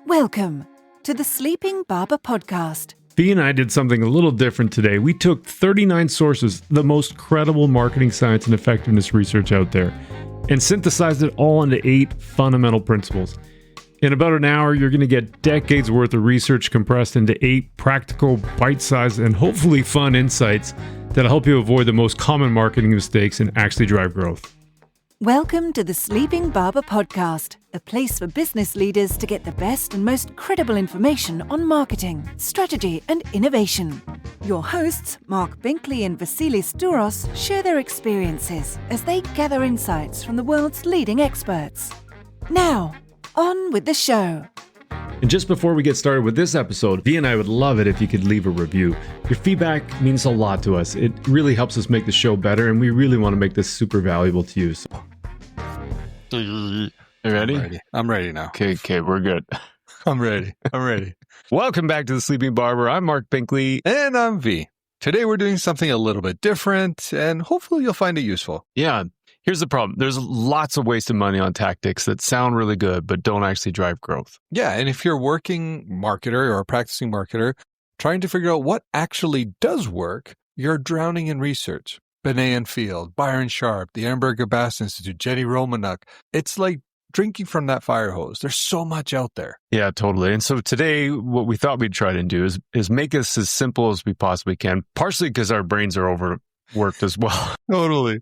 Welcome to the Sleeping Barber Podcast. Bea and I did something a little different today. We took 39 sources, the most credible marketing science and effectiveness research out there, and synthesized it all into 8 fundamental principles. In about an hour, you're going to get decades worth of research compressed into 8 practical, bite-sized, and hopefully fun insights that'll help you avoid the most common marketing mistakes and actually drive growth. Welcome to the Sleeping Barber Podcast, a place for business leaders to get the best and most credible information on marketing, strategy, and innovation. Your hosts, Marc Binkley and Vassilis share their experiences as they gather insights from the world's leading experts. Now, on with the show. And just before we get started with this episode, Bea and I would love it if you could leave a review. Your feedback means a lot to us. It really helps us make the show better, and we really want to make this super valuable to you. So. You ready? I'm ready now. Okay, we're good. I'm ready. Welcome back to The Sleeping Barber. I'm Marc Binkley. And I'm V. Today we're doing something a little bit different, and hopefully you'll find it useful. Yeah, here's the problem. There's lots of wasted money on tactics that sound really good, but don't actually drive growth. Yeah, and if you're a working marketer or a practicing marketer, trying to figure out what actually does work, you're drowning in research. Binet Field, Byron Sharp, the Ehrenberg-Bass Institute, Jenni Romaniuk. It's like drinking from that fire hose. There's so much out there. Yeah, totally. And so today, what we thought we'd try to do is make this as simple as we possibly can, partially because our brains are overworked as well. Totally.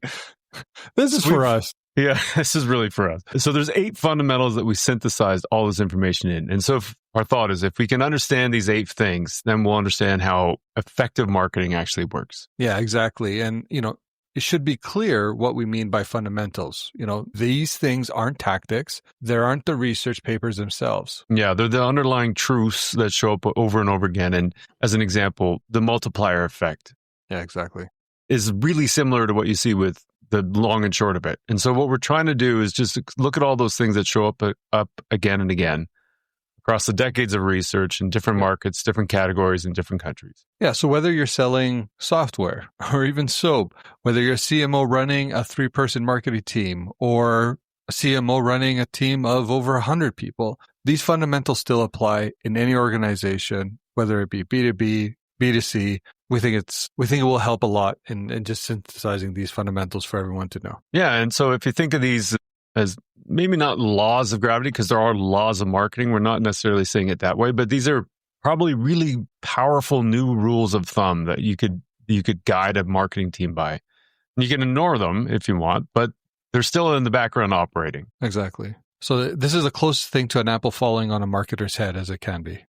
This is for us. Yeah, this is really for us. So there's 8 fundamentals that we synthesized all this information in. And so our thought is if we can understand these 8 things, then we'll understand how effective marketing actually works. Yeah, exactly. And, it should be clear what we mean by fundamentals. These things aren't tactics. They aren't the research papers themselves. Yeah, they're the underlying truths that show up over and over again. And as an example, the multiplier effect. Yeah, exactly. Is really similar to what you see with the long and short of it. And so what we're trying to do is just look at all those things that show up again and again across the decades of research in different markets, different categories, in different countries. Yeah, so whether you're selling software or even soap, whether you're a CMO running a 3-person marketing team or a CMO running a team of over 100 people, these fundamentals still apply in any organization, whether it be B2B, B2C. We think it will help a lot in just synthesizing these fundamentals for everyone to know. Yeah, and so if you think of these as maybe not laws of gravity, because there are laws of marketing, we're not necessarily saying it that way, but these are probably really powerful new rules of thumb that you could guide a marketing team by. And you can ignore them if you want, but they're still in the background operating. Exactly. So this is the closest thing to an apple falling on a marketer's head as it can be.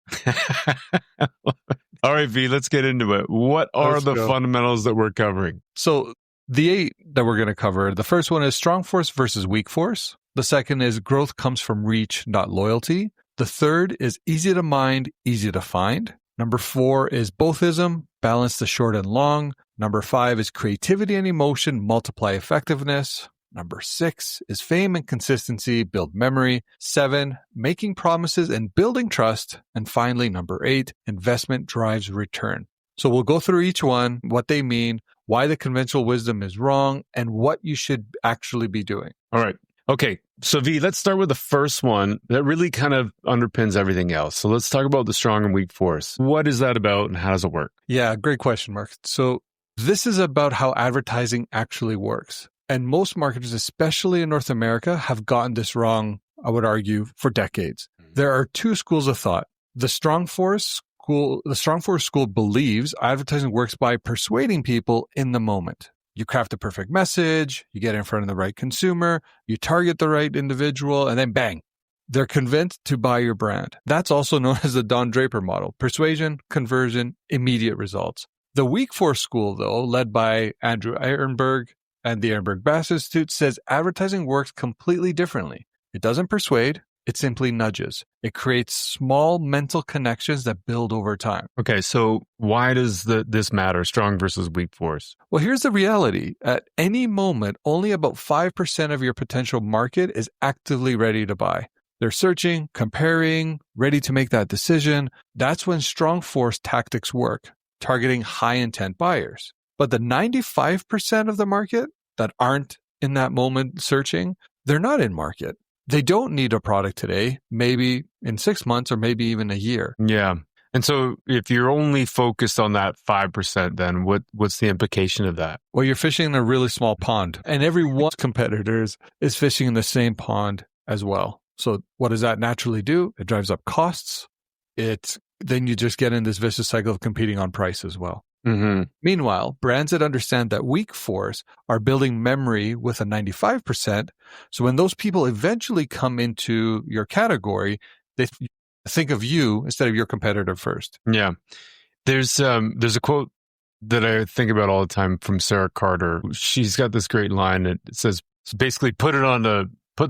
All right, V, let's get into it. What are the fundamentals that we're covering? So the 8 that we're going to cover, the first one is strong force versus weak force. The second is growth comes from reach, not loyalty. The third is easy to mind, easy to find. Number 4 is Bothism, balance the short and long. Number 5 is creativity and emotion, multiply effectiveness. Number 6 is fame and consistency, build memory. 7, making promises and building trust. And finally, number 8, investment drives return. So we'll go through each one, what they mean, why the conventional wisdom is wrong, and what you should actually be doing. All right. Okay. So V, let's start with the first one that really kind of underpins everything else. So let's talk about the strong and weak force. What is that about and how does it work? Yeah, great question, Marc. So this is about how advertising actually works. And most marketers, especially in North America, have gotten this wrong, I would argue, for decades. There are 2 schools of thought. The strong force school believes advertising works by persuading people in the moment. You craft the perfect message, you get in front of the right consumer, you target the right individual, and then bang, they're convinced to buy your brand. That's also known as the Don Draper model. Persuasion, conversion, immediate results. The weak force school, though, led by Andrew Ehrenberg and the Ehrenberg-Bass Institute, says advertising works completely differently. It doesn't persuade, it simply nudges. It creates small mental connections that build over time. Okay, so why does this matter, strong versus weak force? Well, here's the reality. At any moment, only about 5% of your potential market is actively ready to buy. They're searching, comparing, ready to make that decision. That's when strong force tactics work, targeting high-intent buyers. But the 95% of the market that aren't in that moment searching, they're not in market. they don't need a product today, maybe in 6 months or maybe even a year. Yeah. And so if you're only focused on that 5%, then what's the implication of that? Well, you're fishing in a really small pond, and every one of your competitors is fishing in the same pond as well. So what does that naturally do? It drives up costs. Then you just get in this vicious cycle of competing on price as well. Mm-hmm. Meanwhile, brands that understand that weak force are building memory with a 95%. So when those people eventually come into your category, they think of you instead of your competitor first. Yeah. There's a quote that I think about all the time from Sarah Carter. She's got this great line. It says, basically, put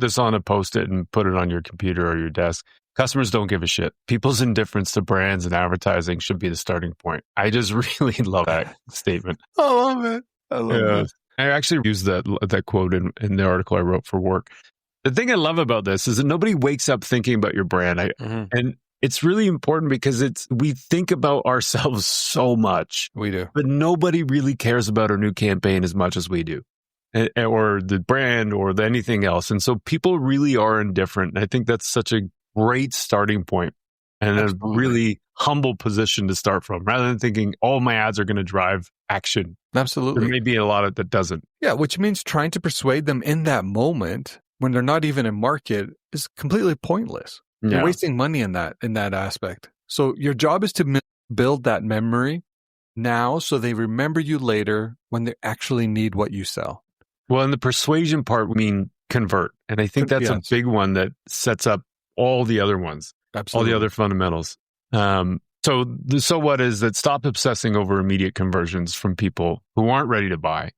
this on a Post-it and put it on your computer or your desk. Customers don't give a shit. People's indifference to brands and advertising should be the starting point. I just really love that statement. I love it. I love it. I actually used that quote in the article I wrote for work. The thing I love about this is that nobody wakes up thinking about your brand. And it's really important because we think about ourselves so much. We do. But nobody really cares about our new campaign as much as we do, or the brand or anything else. And so people really are indifferent. And I think that's such a great starting point and Absolutely. A really humble position to start from, rather than thinking all my ads are going to drive action. Absolutely. There may be a lot of that doesn't. Yeah, which means trying to persuade them in that moment when they're not even in market is completely pointless. Yeah. You're wasting money in that aspect. So your job is to build that memory now so they remember you later when they actually need what you sell. Well, and the persuasion part, convert. And I think that's a big one that sets up all the other ones, Absolutely. All the other fundamentals. So what is that? Stop obsessing over immediate conversions from people who aren't ready to buy.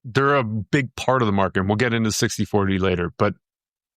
They're a big part of the market, and we'll get into 60-40 later, but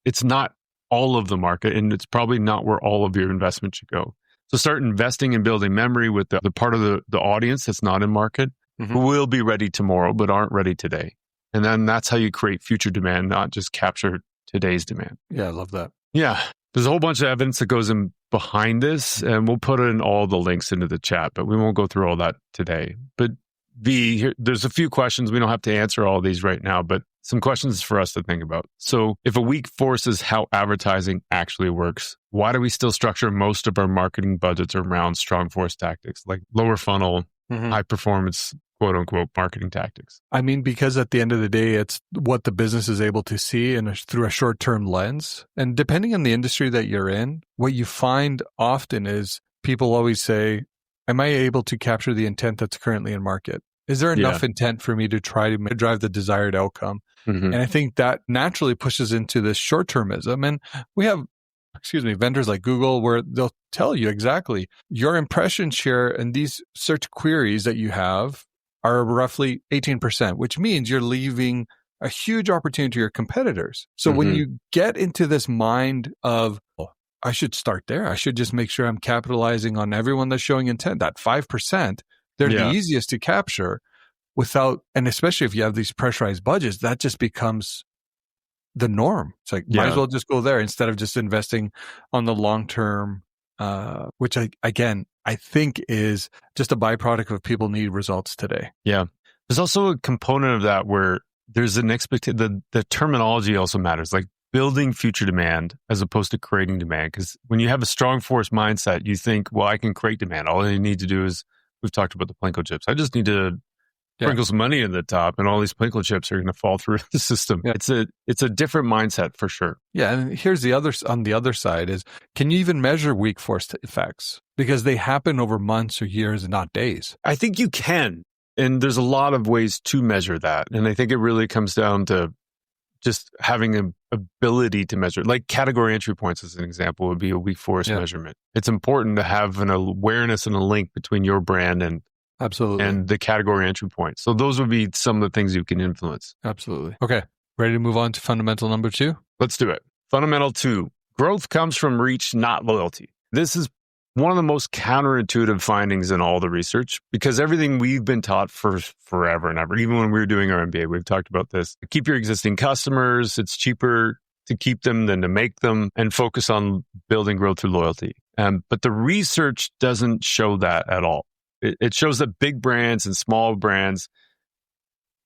it's not all of the market, and it's probably not where all of your investment should go. So start investing in building memory with the part of the audience that's not in market, who will be ready tomorrow but aren't ready today. And then that's how you create future demand, not just capture today's demand. Yeah, I love that. Yeah. There's a whole bunch of evidence that goes in behind this, and we'll put in all the links into the chat, but we won't go through all that today. But there's a few questions. We don't have to answer all of these right now, but some questions for us to think about. So if a weak force is how advertising actually works, why do we still structure most of our marketing budgets around strong force tactics, like lower funnel, high performance, quote unquote, marketing tactics? Because at the end of the day, it's what the business is able to see through a short-term lens. And depending on the industry that you're in, what you find often is people always say, am I able to capture the intent that's currently in market? Is there enough intent for me to try to drive the desired outcome? And I think that naturally pushes into this short-termism. And we have, vendors like Google where they'll tell you exactly your impression share and these search queries that you have are roughly 18%, which means you're leaving a huge opportunity to your competitors. So when you get into this mind of, I should start there. I should just make sure I'm capitalizing on everyone that's showing intent. That 5%, they're the easiest to capture without, and especially if you have these pressurized budgets, that just becomes the norm. It's like, might as well just go there instead of just investing on the long term, which I think is just a byproduct of people need results today. Yeah. There's also a component of that where there's an expectation, the terminology also matters, like building future demand as opposed to creating demand. Because when you have a strong force mindset, you think, well, I can create demand. All I need to do is, we've talked about the Plinko chips. I just need to sprinkle some money in the top and all these Plinko chips are going to fall through the system. Yeah. It's a different mindset for sure. Yeah. And here's on the other side is, can you even measure weak force effects? Because they happen over months or years and not days. I think you can. And there's a lot of ways to measure that. And I think it really comes down to just having an ability to measure. Like category entry points, as an example, would be a weak force measurement. It's important to have an awareness and a link between your brand and the category entry point. So those would be some of the things you can influence. Absolutely. Okay. Ready to move on to fundamental number 2? Let's do it. Fundamental 2. Growth comes from reach, not loyalty. This is one of the most counterintuitive findings in all the research, because everything we've been taught for forever and ever, even when we were doing our MBA, we've talked about this. Keep your existing customers. It's cheaper to keep them than to make them, and focus on building growth through loyalty. But the research doesn't show that at all. It shows that big brands and small brands,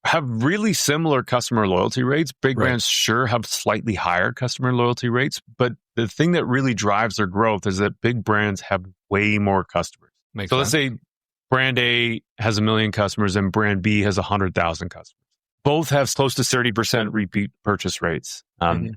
have really similar customer loyalty rates. Big Right. brands sure have slightly higher customer loyalty rates, but the thing that really drives their growth is that big brands have way more customers. Makes So let's sense. say brand A has 1 million customers and brand B has 100,000 customers. Both have close to 30% repeat purchase rates.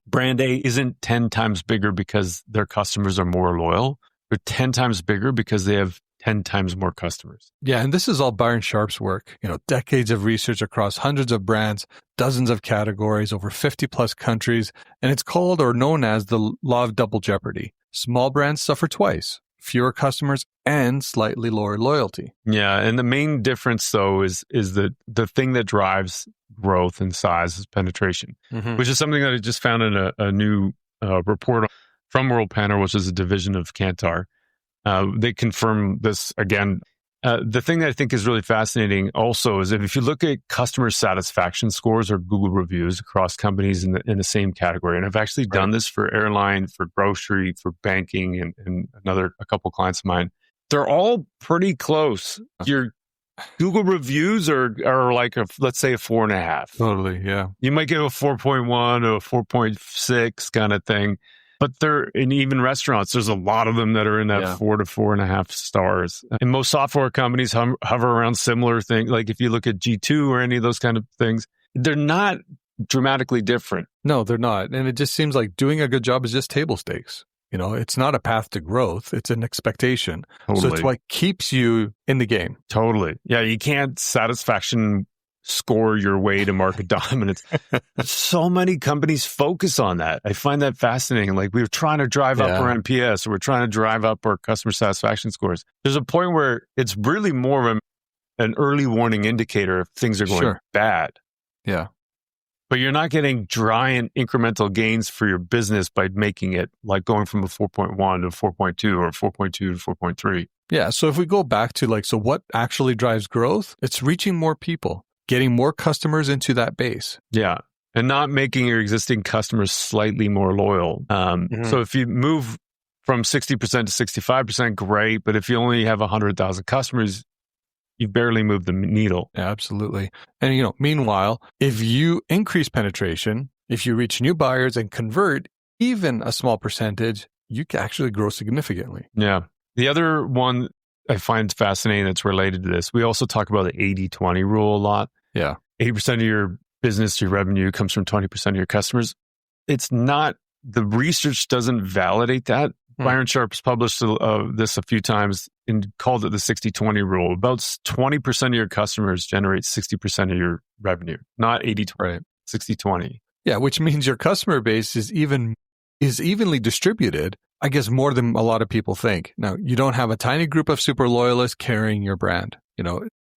Brand A isn't 10 times bigger because their customers are more loyal. They're 10 times bigger because they have 10 times more customers. Yeah, and this is all Byron Sharp's work. Decades of research across hundreds of brands, dozens of categories, over 50 plus countries, and it's called or known as the law of double jeopardy. Small brands suffer twice, fewer customers and slightly lower loyalty. Yeah, and the main difference though is that the thing that drives growth and size is penetration, which is something that I just found in a new report from World Panel, which is a division of Kantar. They confirm this again. The thing that I think is really fascinating also is if you look at customer satisfaction scores or Google reviews across companies in the same category, and I've actually done this for airline, for grocery, for banking, and a couple clients of mine, they're all pretty close. Your Google reviews are like let's say a 4.5. Totally, yeah. You might get a 4.1 or a 4.6 kind of thing. But they're in even restaurants, there's a lot of them that are in that 4 to 4.5 stars. And most software companies hover around similar things. Like if you look at G2 or any of those kind of things, they're not dramatically different. No, they're not. And it just seems like doing a good job is just table stakes. It's not a path to growth. It's an expectation. Totally. So it's what keeps you in the game. Totally. Yeah, you can't satisfaction score your way to market dominance. So many companies focus on that. I find that fascinating. Like we're trying to drive up our NPS, or we're trying to drive up our customer satisfaction scores. There's a point where it's really more of an early warning indicator if things are going bad. Yeah. But you're not getting giant incremental gains for your business by making it like going from a 4.1 to 4.2 or 4.2 to 4.3. Yeah. So if we go back to so what actually drives growth? It's reaching more people, getting more customers into that base. Yeah. And not making your existing customers slightly more loyal. So if you move from 60% to 65%, great. But if you only have 100,000 customers, you barely move the needle. Yeah, absolutely. And, meanwhile, if you increase penetration, if you reach new buyers and convert even a small percentage, you can actually grow significantly. Yeah. The other one I find fascinating that's related to this, we also talk about the 80-20 rule a lot. Yeah. 80% of your business, your revenue comes from 20% of your customers. It's not, the research doesn't validate that. Byron Sharp's published this a few times and called it the 60-20 rule. About 20% of your customers generate 60% of your revenue, not 80-20, right. 60-20. Yeah, which means your customer base is evenly distributed, I guess, more than a lot of people think. Now, you don't have a tiny group of super loyalists carrying your brand.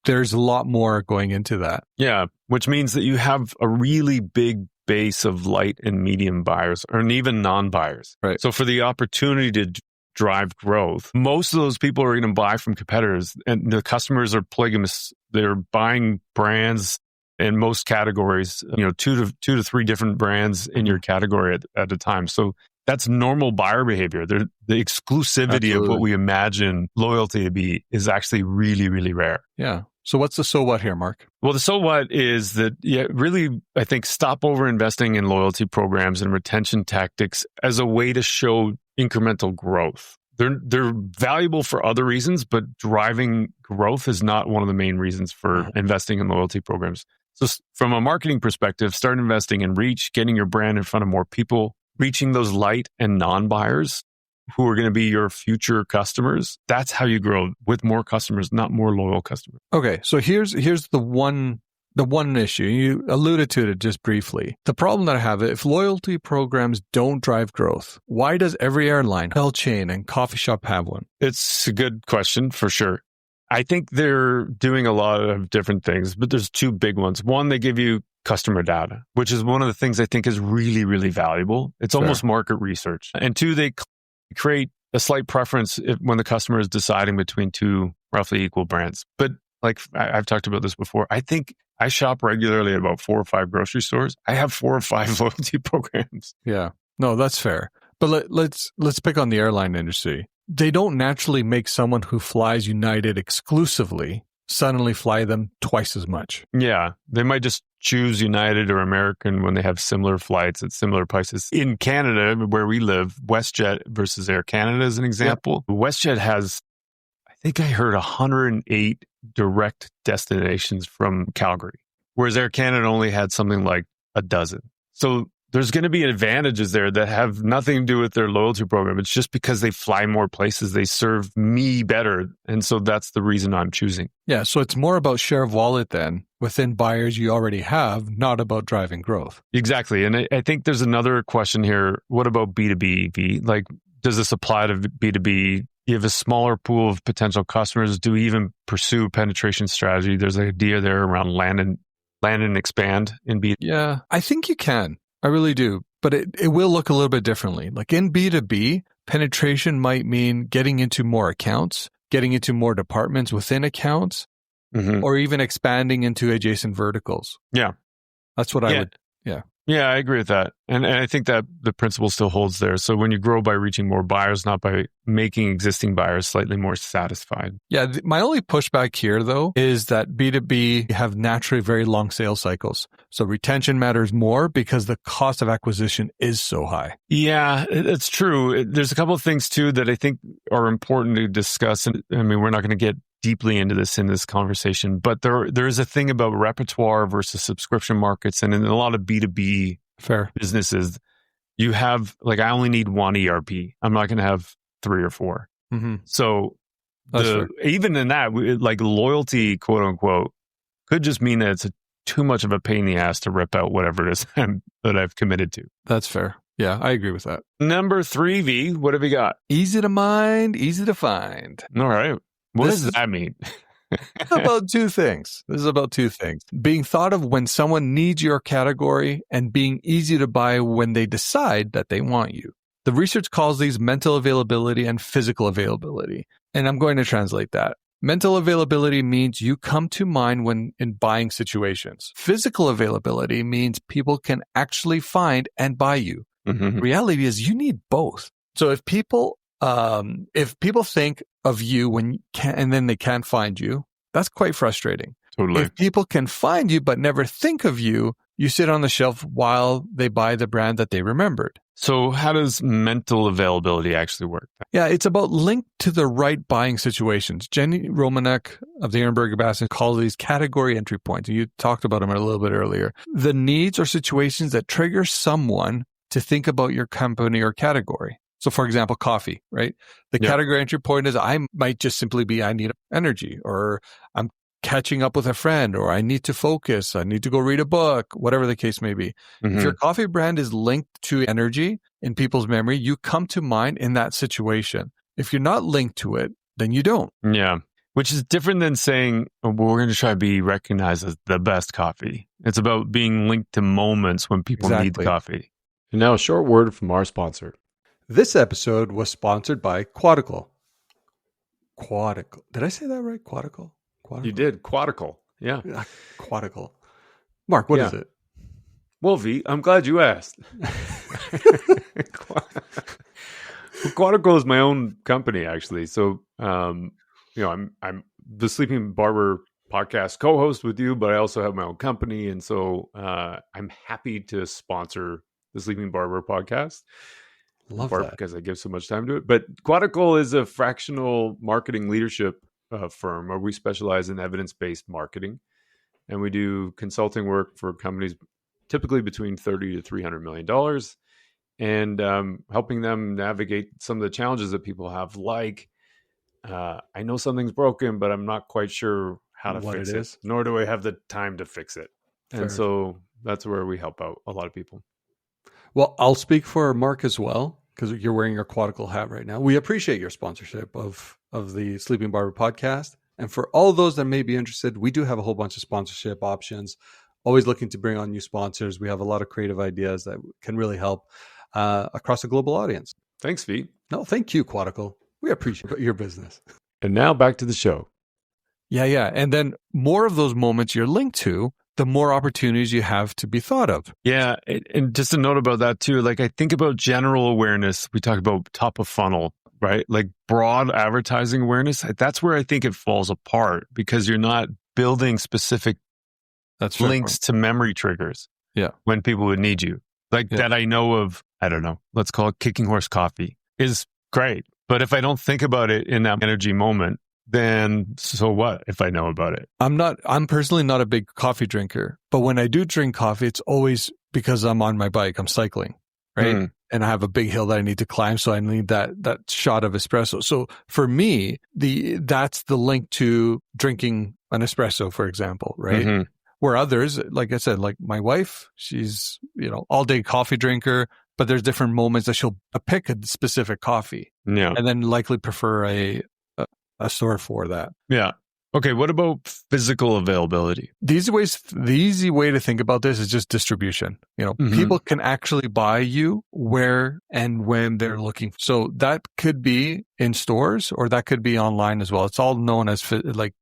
There's a lot more going into that. Yeah, which means that you have a really big base of light and medium buyers, or even non-buyers. Right. So for the opportunity to drive growth, most of those people are going to buy from competitors, and the customers are polygamists. They're buying brands in most categories, 2 to 3 different brands in your category at a time. So that's normal buyer behavior. The exclusivity of what we imagine loyalty to be is actually really, really rare. Yeah. So what's the so what here, Marc? Well, the so what is that, really, I think, stop over investing in loyalty programs and retention tactics as a way to show incremental growth. They're valuable for other reasons, but driving growth is not one of the main reasons for investing in loyalty programs. So from a marketing perspective, start investing in reach, getting your brand in front of more people, reaching those light and non-buyers who are going to be your future customers. That's how you grow, with more customers, not more loyal customers. Okay, so here's the one issue. You alluded to it just briefly. The problem that I have, if loyalty programs don't drive growth, why does every airline, hotel chain, and coffee shop have one? It's a good question for sure. I think they're doing a lot of different things, but there's 2 big ones. One, they give you customer data, which is one of the things I think is really, really valuable. It's almost market research. And 2, they create a slight preference when the customer is deciding between 2 roughly equal brands. But like I've talked about this before, I think I shop regularly at about 4 or 5 grocery stores. I have 4 or 5 loyalty programs. Yeah, no, that's fair. But let's pick on the airline industry. They don't naturally make someone who flies United exclusively suddenly fly them twice as much. Yeah. They might just choose United or American when they have similar flights at similar prices. In Canada, where we live, WestJet versus Air Canada is an example. Yep. WestJet has, I think I heard 108 direct destinations from Calgary, whereas Air Canada only had something like a dozen. So there's going to be advantages there that have nothing to do with their loyalty program. It's just because they fly more places, they serve me better. And so that's the reason I'm choosing. Yeah, so it's more about share of wallet then within buyers you already have, not about driving growth. Exactly. And I think there's another question here. What about B2B? Like, does this apply to B2B? You have a smaller pool of potential customers. Do we even pursue penetration strategy? There's an idea there around land and expand in B2B. Yeah, I think you can. I really do. But it will look a little bit differently. Like in B2B, penetration might mean getting into more accounts, getting into more departments within accounts, or even expanding into adjacent verticals. Yeah. That's what I would. Yeah. Yeah, I agree with that. And I think that the principle still holds there. So when you grow by reaching more buyers, not by making existing buyers slightly more satisfied. Yeah, my only pushback here, though, is that B2B have naturally very long sales cycles. So retention matters more because the cost of acquisition is so high. Yeah, it's true. There's a couple of things, too, that I think are important to discuss. And I mean, we're not going to get deeply into this in this conversation, but there is a thing about repertoire versus subscription markets. And in a lot of B2B businesses, you have, like, I only need one ERP. I'm not going to have 3 or 4. So even in that, like loyalty, quote unquote, could just mean that it's too much of a pain in the ass to rip out whatever it is that I've committed to. That's fair. Yeah, I agree with that. Number 3, V, what have we got? Easy to mind, easy to find. All right. What does that mean? About 2 things. This is about 2 things. Being thought of when someone needs your category and being easy to buy when they decide that they want you. The research calls these mental availability and physical availability. And I'm going to translate that. Mental availability means you come to mind when in buying situations. Physical availability means people can actually find and buy you. Reality is you need both. So if people think of you and then they can't find you, that's quite frustrating. Totally. If people can find you but never think of you, you sit on the shelf while they buy the brand that they remembered. So how does mental availability actually work? Yeah, it's about linked to the right buying situations. Jenni Romaniuk of the Ehrenberg-Bass Institute calls these category entry points. You talked about them a little bit earlier. The needs or situations that trigger someone to think about your company or category. So for example, coffee, right? The category entry point is I might just simply be, I need energy, or I'm catching up with a friend, or I need to focus. I need to go read a book, whatever the case may be. If your coffee brand is linked to energy in people's memory, you come to mind in that situation. If you're not linked to it, then you don't. Yeah. Which is different than saying, oh, well, we're going to try to be recognized as the best coffee. It's about being linked to moments when people need coffee. And now a short word from our sponsor. This episode was sponsored by Quadical. Quadical. Did I say that right? Quadical? You did. Quadical. Yeah. Quadical. Mark, what is it? Well, V, I'm glad you asked. Quadical is my own company, actually. So, I'm the Sleeping Barber podcast co-host with you, but I also have my own company. And so I'm happy to sponsor the Sleeping Barber podcast. Love that. Because I give so much time to it. But Quadical is a fractional marketing leadership firm where we specialize in evidence-based marketing. And we do consulting work for companies typically between $30 to $300 million, and helping them navigate some of the challenges that people have, like, I know something's broken, but I'm not quite sure how to fix it, nor do I have the time to fix it. Fair. And so that's where we help out a lot of people. Well, I'll speak for Mark as well, because you're wearing your Quadical hat right now. We appreciate your sponsorship of the Sleeping Barber podcast. And for all those that may be interested, we do have a whole bunch of sponsorship options. Always looking to bring on new sponsors. We have a lot of creative ideas that can really help across a global audience. Thanks, V. No, thank you, Quadical. We appreciate your business. And now back to the show. Yeah. And then more of those moments you're linked to, the more opportunities you have to be thought of. Yeah. And just a note about that too, like I think about general awareness. We talk about top of funnel. right? Like broad advertising awareness. That's where I think it falls apart because you're not building specific links to memory triggers. Yeah. When people would need you. Like that I know of, I don't know, let's call it Kicking Horse Coffee is great. But if I don't think about it in that energy moment, then so what if I know about it? I'm personally not a big coffee drinker, but when I do drink coffee, it's always because I'm on my bike, I'm cycling, right? And I have a big hill that I need to climb. So I need that shot of espresso. So for me, that's the link to drinking an espresso, for example, right? Where others, like I said, like my wife, she's, all day coffee drinker, but there's different moments that she'll pick a specific coffee and then likely prefer a store for that. Yeah. Okay. What about physical availability? The easy way to think about this is just distribution. People can actually buy you where and when they're looking. So that could be in stores or that could be online as well. It's all known as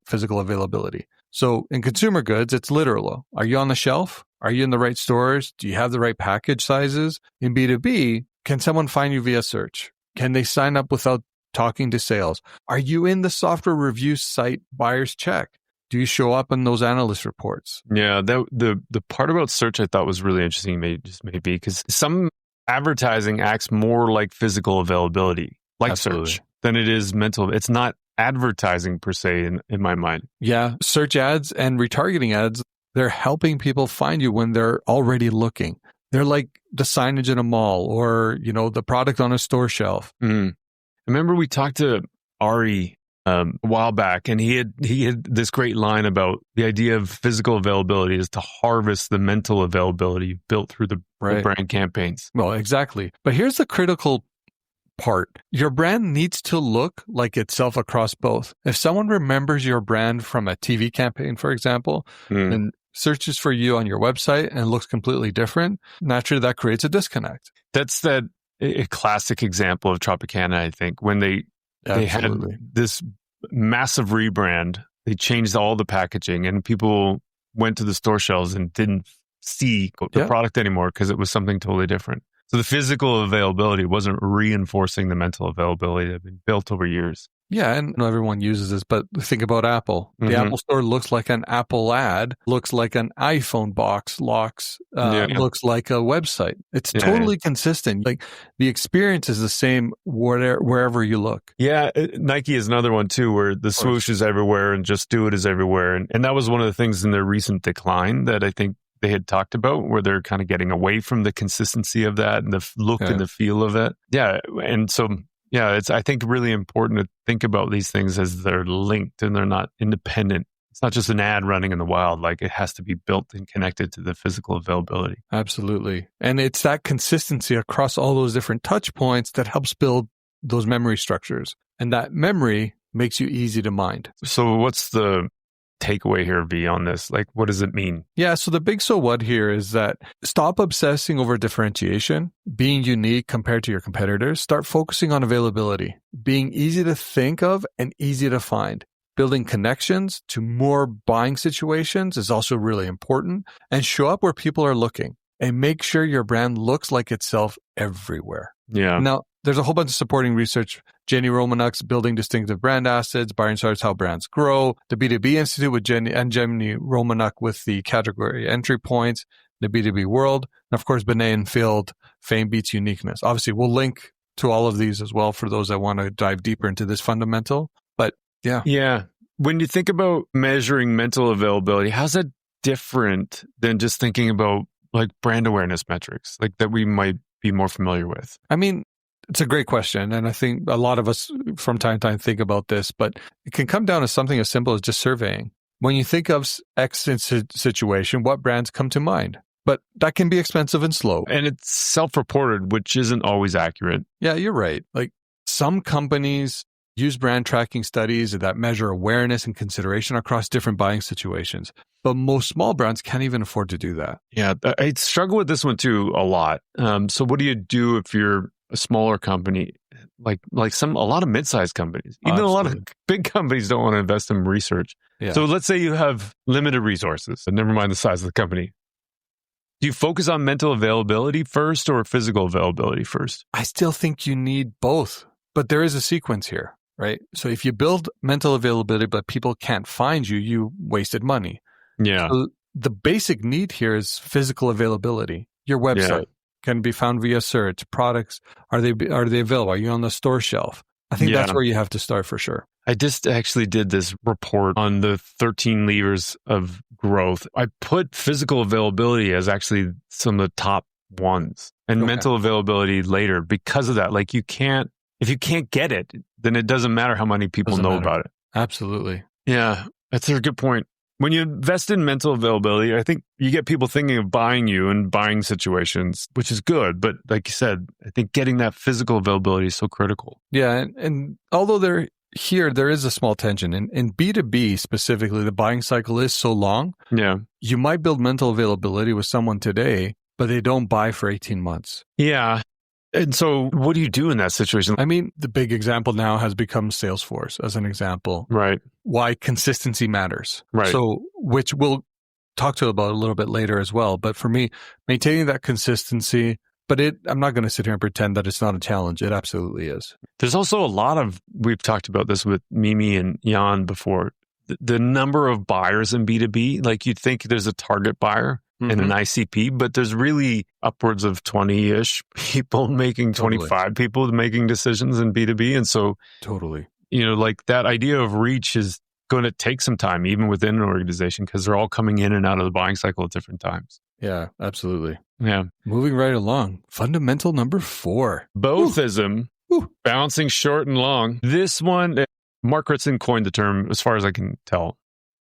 physical availability. So in consumer goods, it's literal. Are you on the shelf? Are you in the right stores? Do you have the right package sizes? In B2B, can someone find you via search? Can they sign up without talking to sales? Are you in the software review site buyers check? Do you show up in those analyst reports? Yeah, the part about search I thought was really interesting, maybe because some advertising acts more like physical availability, like Absolutely. Search, than it is mental. It's not advertising per se in my mind. Yeah, search ads and retargeting ads, they're helping people find you when they're already looking. They're like the signage in a mall or, the product on a store shelf. I remember we talked to Ari a while back, and he had this great line about the idea of physical availability is to harvest the mental availability you've built through the brand campaigns. Well, exactly. But here's the critical part. Your brand needs to look like itself across both. If someone remembers your brand from a TV campaign, for example, and searches for you on your website and it looks completely different, naturally that creates a disconnect. That's a classic example of Tropicana, I think, when they had this massive rebrand. They changed all the packaging and people went to the store shelves and didn't see the product anymore because it was something totally different. So the physical availability wasn't reinforcing the mental availability that had been built over years. Yeah, and not everyone uses this, but think about Apple. The Apple Store looks like an Apple ad, looks like an iPhone box, looks like a website. It's totally consistent. Like the experience is the same wherever you look. Yeah, Nike is another one too, where the swoosh is everywhere and Just Do It is everywhere. And that was one of the things in their recent decline that I think they had talked about, where they're kind of getting away from the consistency of that and the look and the feel of it. Yeah, and so... yeah, it's, I think, really important to think about these things as they're linked and they're not independent. It's not just an ad running in the wild. Like it has to be built and connected to the physical availability. Absolutely. And it's that consistency across all those different touch points that helps build those memory structures. And that memory makes you easy to mind. So what's the takeaway here beyond this? Like, what does it mean? Yeah, so the big so what here is that stop obsessing over differentiation, being unique compared to your competitors. Start focusing on availability, being easy to think of and easy to find. Building connections to more buying situations is also really important. And show up where people are looking and make sure your brand looks like itself everywhere. Yeah. Now, there's a whole bunch of supporting research. Jenni Romaniuk's Building Distinctive Brand Assets, Byron Sharp's How Brands Grow, the B2B Institute with Jenni Romaniuk with the category entry points, the B2B World, and of course, Binet Field, Fame Beats Uniqueness. Obviously, we'll link to all of these as well for those that want to dive deeper into this fundamental. But yeah. Yeah. When you think about measuring mental availability, how's that different than just thinking about like brand awareness metrics, like that we might be more familiar with? I mean, it's a great question. And I think a lot of us from time to time think about this, but it can come down to something as simple as just surveying. When you think of X situation, what brands come to mind? But that can be expensive and slow. And it's self-reported, which isn't always accurate. Yeah, you're right. Like some companies use brand tracking studies that measure awareness and consideration across different buying situations. But most small brands can't even afford to do that. Yeah, I struggle with this one too a lot. So what do you do if you're a smaller company, like a lot of mid-sized companies, even a lot of big companies don't want to invest in research. Yeah. So let's say you have limited resources, and never mind the size of the company. Do you focus on mental availability first or physical availability first? I still think you need both. But there is a sequence here, right? So if you build mental availability, but people can't find you, you wasted money. Yeah. So the basic need here is physical availability. Your website can be found via search. Products, are they available? Are you on the store shelf? I think that's where you have to start for sure. I just actually did this report on the 13 levers of growth. I put physical availability as actually some of the top ones and mental availability later because of that. Like if you can't get it, then it doesn't matter how many people know about it. Absolutely. Yeah, that's a good point. When you invest in mental availability, I think you get people thinking of buying you and buying situations, which is good. But like you said, I think getting that physical availability is so critical. Yeah. And although there is a small tension. In B2B specifically, the buying cycle is so long. Yeah. You might build mental availability with someone today, but they don't buy for 18 months. Yeah. And so what do you do in that situation? I mean, the big example now has become Salesforce as an example. Right. Why consistency matters. Right. So, which we'll talk to about a little bit later as well. But for me, maintaining that consistency, but I'm not going to sit here and pretend that it's not a challenge. It absolutely is. There's also we've talked about this with Mimi and Jan before, the number of buyers in B2B, like you'd think there's a target buyer and an ICP, but there's really upwards of 20-ish people making, 25 people making decisions in B2B. And so, like that idea of reach is going to take some time, even within an organization, because they're all coming in and out of the buying cycle at different times. Yeah, absolutely. Yeah. Moving right along. Fundamental number 4. Bothism, bouncing short and long. This one, Marc Ritson coined the term, as far as I can tell.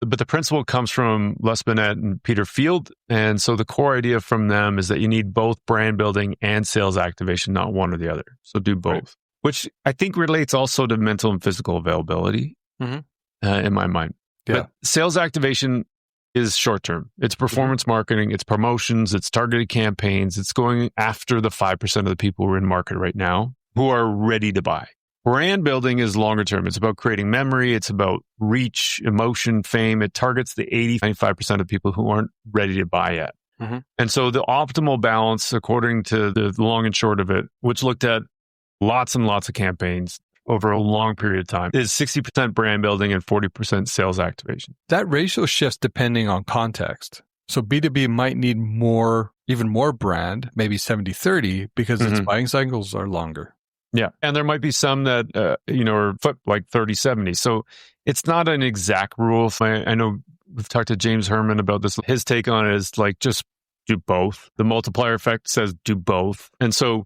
But the principle comes from Les Binet and Binet Field. And so the core idea from them is that you need both brand building and sales activation, not one or the other. So do both, which I think relates also to mental and physical availability in my mind. Yeah. But sales activation is short term. It's performance marketing, it's promotions, it's targeted campaigns, it's going after the 5% of the people who are in market right now who are ready to buy. Brand building is longer term. It's about creating memory. It's about reach, emotion, fame. It targets the 95% of people who aren't ready to buy yet. And so the optimal balance, according to the long and short of it, which looked at lots and lots of campaigns over a long period of time, is 60% brand building and 40% sales activation. That ratio shifts depending on context. So B2B might need even more brand, maybe 70-30, because its buying cycles are longer. Yeah. And there might be some that, are like 30-70. So it's not an exact rule. I know we've talked to James Herman about this. His take on it is like, just do both. The multiplier effect says do both. And so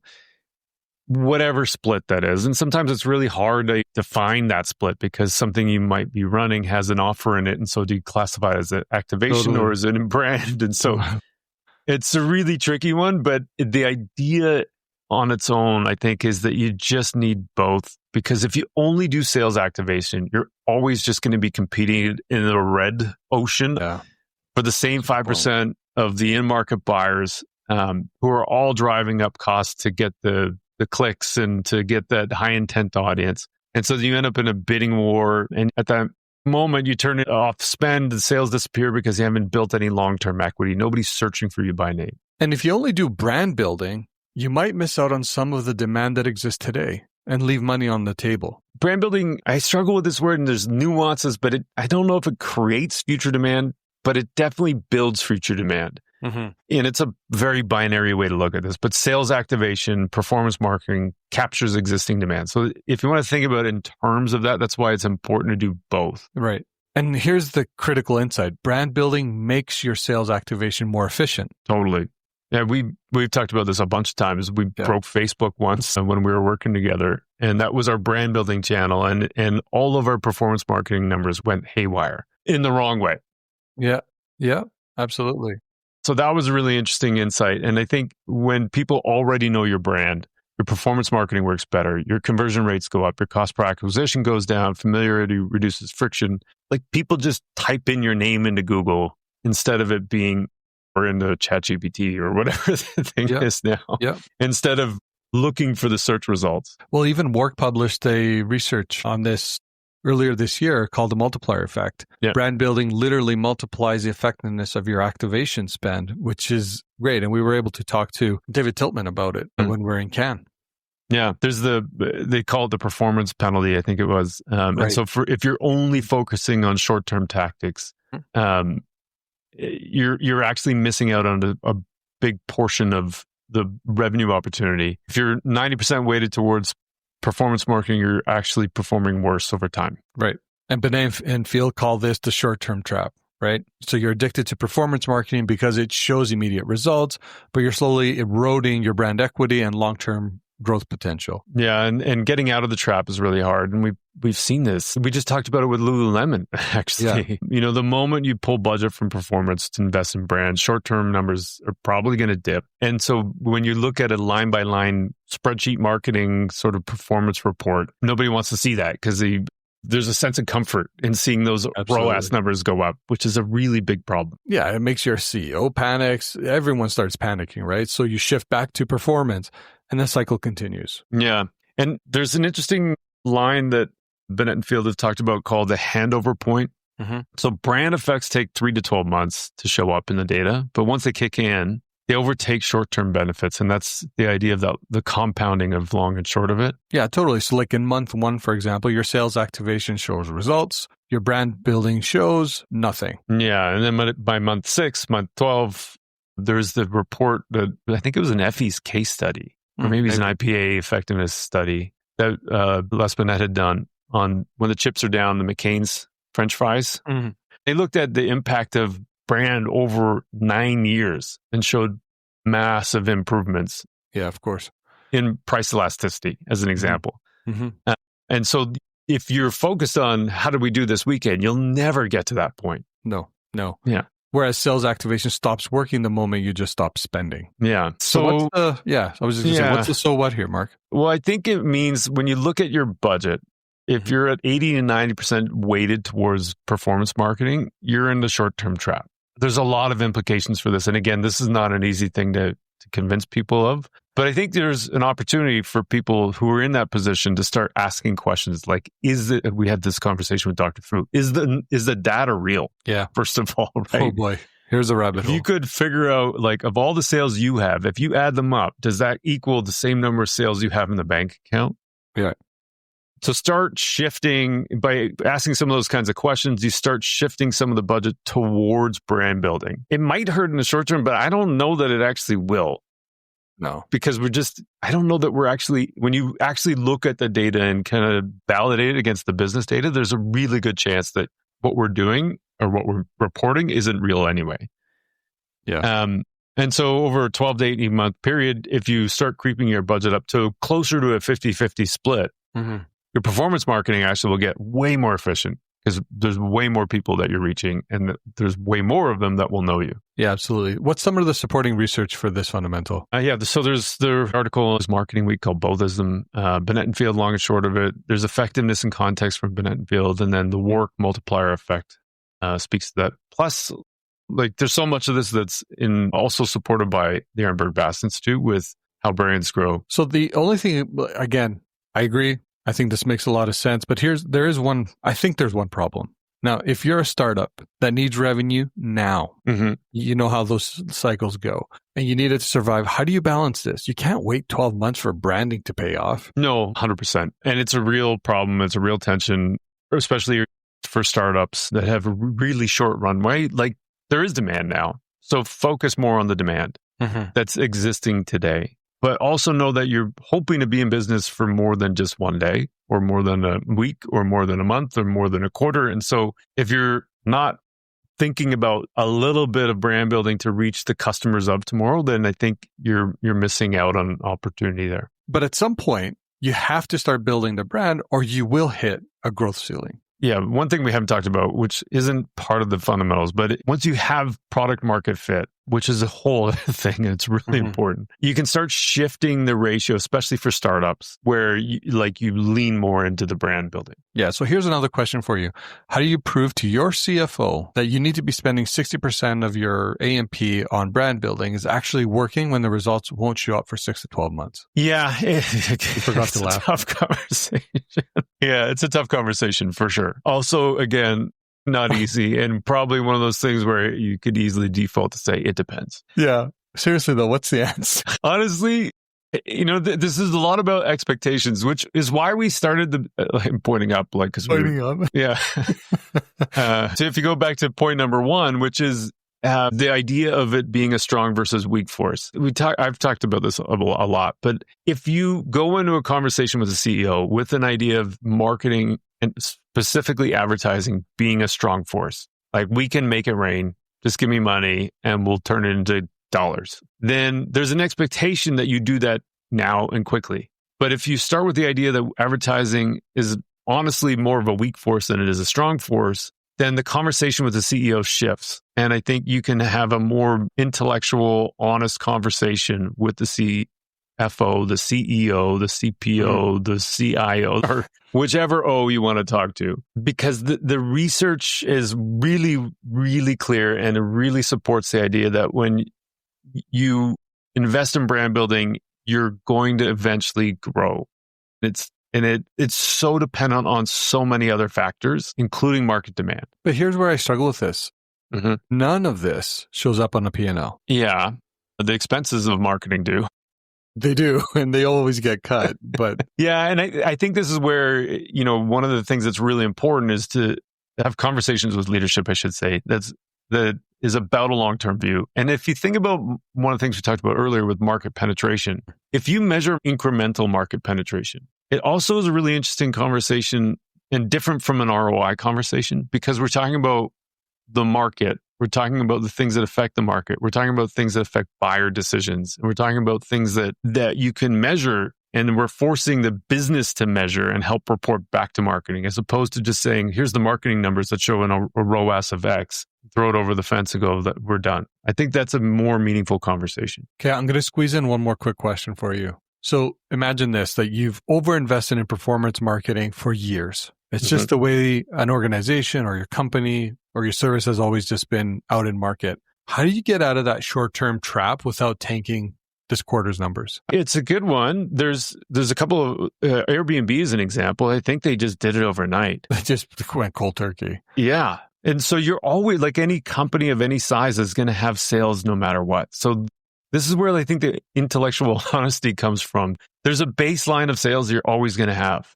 whatever split that is. And sometimes it's really hard to define that split because something you might be running has an offer in it. And so do you classify it as an activation or is it in brand? And so it's a really tricky one, but the idea on its own, I think, is that you just need both, because if you only do sales activation, you're always just going to be competing in the red ocean for the same 5% of the in-market buyers who are all driving up costs to get the clicks and to get that high-intent audience. And so you end up in a bidding war, and at that moment, you turn it off spend, the sales disappear because you haven't built any long-term equity. Nobody's searching for you by name. And if you only do brand building, you might miss out on some of the demand that exists today and leave money on the table. Brand building, I struggle with this word and there's nuances, but I don't know if it creates future demand, but it definitely builds future demand. And it's a very binary way to look at this, but sales activation, performance marketing captures existing demand. So if you want to think about it in terms of that, that's why it's important to do both. Right. And here's the critical insight. Brand building makes your sales activation more efficient. Totally. Yeah, we've talked about this a bunch of times. We broke Facebook once when we were working together, and that was our brand building channel, and all of our performance marketing numbers went haywire in the wrong way. Yeah, absolutely. So that was a really interesting insight. And I think when people already know your brand, your performance marketing works better, your conversion rates go up, your cost per acquisition goes down, familiarity reduces friction. Like people just type in your name into Google instead of it being or into ChatGPT or whatever the thing is now, instead of looking for the search results. Well, even Work published a research on this earlier this year called the multiplier effect. Brand building literally multiplies the effectiveness of your activation spend, which is great. And we were able to talk to David Tiltman about it when we were in Cannes. Yeah, there's they call it the performance penalty, I think it was. Right. And so if you're only focusing on short-term tactics, you're actually missing out on a big portion of the revenue opportunity. If you're 90% weighted towards performance marketing, you're actually performing worse over time. Right. And Binet and Field call this the short-term trap, right? So you're addicted to performance marketing because it shows immediate results, but you're slowly eroding your brand equity and long-term growth potential. Yeah, and getting out of the trap is really hard. And we've seen this. We just talked about it with Lululemon, actually. Yeah. The moment you pull budget from performance to invest in brands, short-term numbers are probably going to dip. And so when you look at a line-by-line spreadsheet marketing sort of performance report, nobody wants to see that because there's a sense of comfort in seeing those ROAS numbers go up, which is a really big problem. Yeah, it makes your CEO panics. Everyone starts panicking, right? So you shift back to performance and the cycle continues. Yeah. And there's an interesting line that Binet Field have talked about called the handover point. Mm-hmm. So brand effects take 3 to 12 months to show up in the data, but once they kick in, they overtake short-term benefits. And that's the idea of the compounding of long and short of it. Yeah, totally. So like in month 1, for example, your sales activation shows results. Your brand building shows nothing. Yeah. And then by month 6, month 12, there's the report that I think it was an Effies case study, or maybe it's an IPA effectiveness study that Les Binet had done on when the chips are down, the McCain's French fries. Mm-hmm. They looked at the impact of brand over 9 years and showed massive improvements. Yeah, of course. In price elasticity, as an example. Mm-hmm. And so if you're focused on how do we do this weekend, you'll never get to that point. No. Yeah. Whereas sales activation stops working the moment you just stop spending. Yeah. So what's I was just going to say, what's the so what here, Mark? Well, I think it means when you look at your budget, if you're at 80 to 90% weighted towards performance marketing, you're in the short-term trap. There's a lot of implications for this. And again, this is not an easy thing to convince people of. But I think there's an opportunity for people who are in that position to start asking questions like, we had this conversation with Dr. Fu, is the data real? Yeah. First of all, right? Oh boy, here's a rabbit hole. If you could figure out, like, of all the sales you have, if you add them up, does that equal the same number of sales you have in the bank account? Yeah. So start shifting by asking some of those kinds of questions. You start shifting some of the budget towards brand building. It might hurt in the short term, but I don't know that it actually will. No, because I don't know that when you actually look at the data and kind of validate it against the business data, there's a really good chance that what we're doing or what we're reporting isn't real anyway. Yeah. And so over a 12 to 18 month period, if you start creeping your budget up to closer to a 50-50 split, your performance marketing actually will get way more efficient because there's way more people that you're reaching and there's way more of them that will know you. Yeah, absolutely. What's some of the supporting research for this fundamental? So there's the article is Marketing Week called Bothism, Binet Field, long and short of it. There's effectiveness and context from Binet Field, and then the work multiplier effect speaks to that. Plus, like there's so much of this that's also supported by the Ehrenberg-Bass Institute with how brands grow. So the only thing, again, I agree. I think this makes a lot of sense, but there's one problem. Now, if you're a startup that needs revenue now, you know how those cycles go, and you need it to survive. How do you balance this? You can't wait 12 months for branding to pay off. No, 100%. And it's a real problem. It's a real tension, especially for startups that have a really short runway. Like there is demand now. So focus more on the demand that's existing today. But also know that you're hoping to be in business for more than just one day or more than a week or more than a month or more than a quarter. And so if you're not thinking about a little bit of brand building to reach the customers of tomorrow, then I think you're missing out on opportunity there. But at some point, you have to start building the brand or you will hit a growth ceiling. Yeah, one thing we haven't talked about, which isn't part of the fundamentals, but once you have product market fit, which is a whole other thing, and it's really important, you can start shifting the ratio, especially for startups, where you lean more into the brand building. Yeah, so here's another question for you. How do you prove to your CFO that you need to be spending 60% of your A&P on brand building is actually working when the results won't show up for 6 to 12 months? Yeah, you forgot to laugh. It's a tough conversation. Yeah, it's a tough conversation for sure. Also, again, not easy, and probably one of those things where you could easily default to say it depends. Yeah. Seriously though, what's the answer? Honestly, This is a lot about expectations, which is why we started I'm pointing up, like, because yeah. So if you go back to point number one, which is the idea of it being a strong versus weak force. I've talked about this a lot, but if you go into a conversation with a CEO with an idea of marketing and specifically advertising being a strong force, like we can make it rain, just give me money and we'll turn it into dollars, then there's an expectation that you do that now and quickly. But if you start with the idea that advertising is honestly more of a weak force than it is a strong force, then the conversation with the CEO shifts. And I think you can have a more intellectual, honest conversation with the CFO, the CEO, the CPO, the CIO, or whichever O you want to talk to. Because the research is really, really clear, and it really supports the idea that when you invest in brand building, you're going to eventually grow. It's so dependent on so many other factors, including market demand. But here's where I struggle with this. Mm-hmm. None of this shows up on a P&L. Yeah. The expenses of marketing do. They do, and they always get cut. But yeah, and I think this is where, one of the things that's really important is to have conversations with leadership, I should say, that is about a long-term view. And if you think about one of the things we talked about earlier with market penetration, if you measure incremental market penetration, it also is a really interesting conversation and different from an ROI conversation, because we're talking about the market. We're talking about the things that affect the market. We're talking about things that affect buyer decisions. And we're talking about things that you can measure, and we're forcing the business to measure and help report back to marketing, as opposed to just saying, here's the marketing numbers that show a ROAS of X, throw it over the fence and go, that we're done. I think that's a more meaningful conversation. Okay, I'm going to squeeze in one more quick question for you. So imagine this, that you've overinvested in performance marketing for years. It's just the way an organization or your company or your service has always just been out in market. How do you get out of that short-term trap without tanking this quarter's numbers? It's a good one. There's a couple of Airbnb is an example. I think they just did it overnight. They just went cold turkey. Yeah. And so you're always, like, any company of any size is going to have sales no matter what. So this is where I think the intellectual honesty comes from. There's a baseline of sales you're always going to have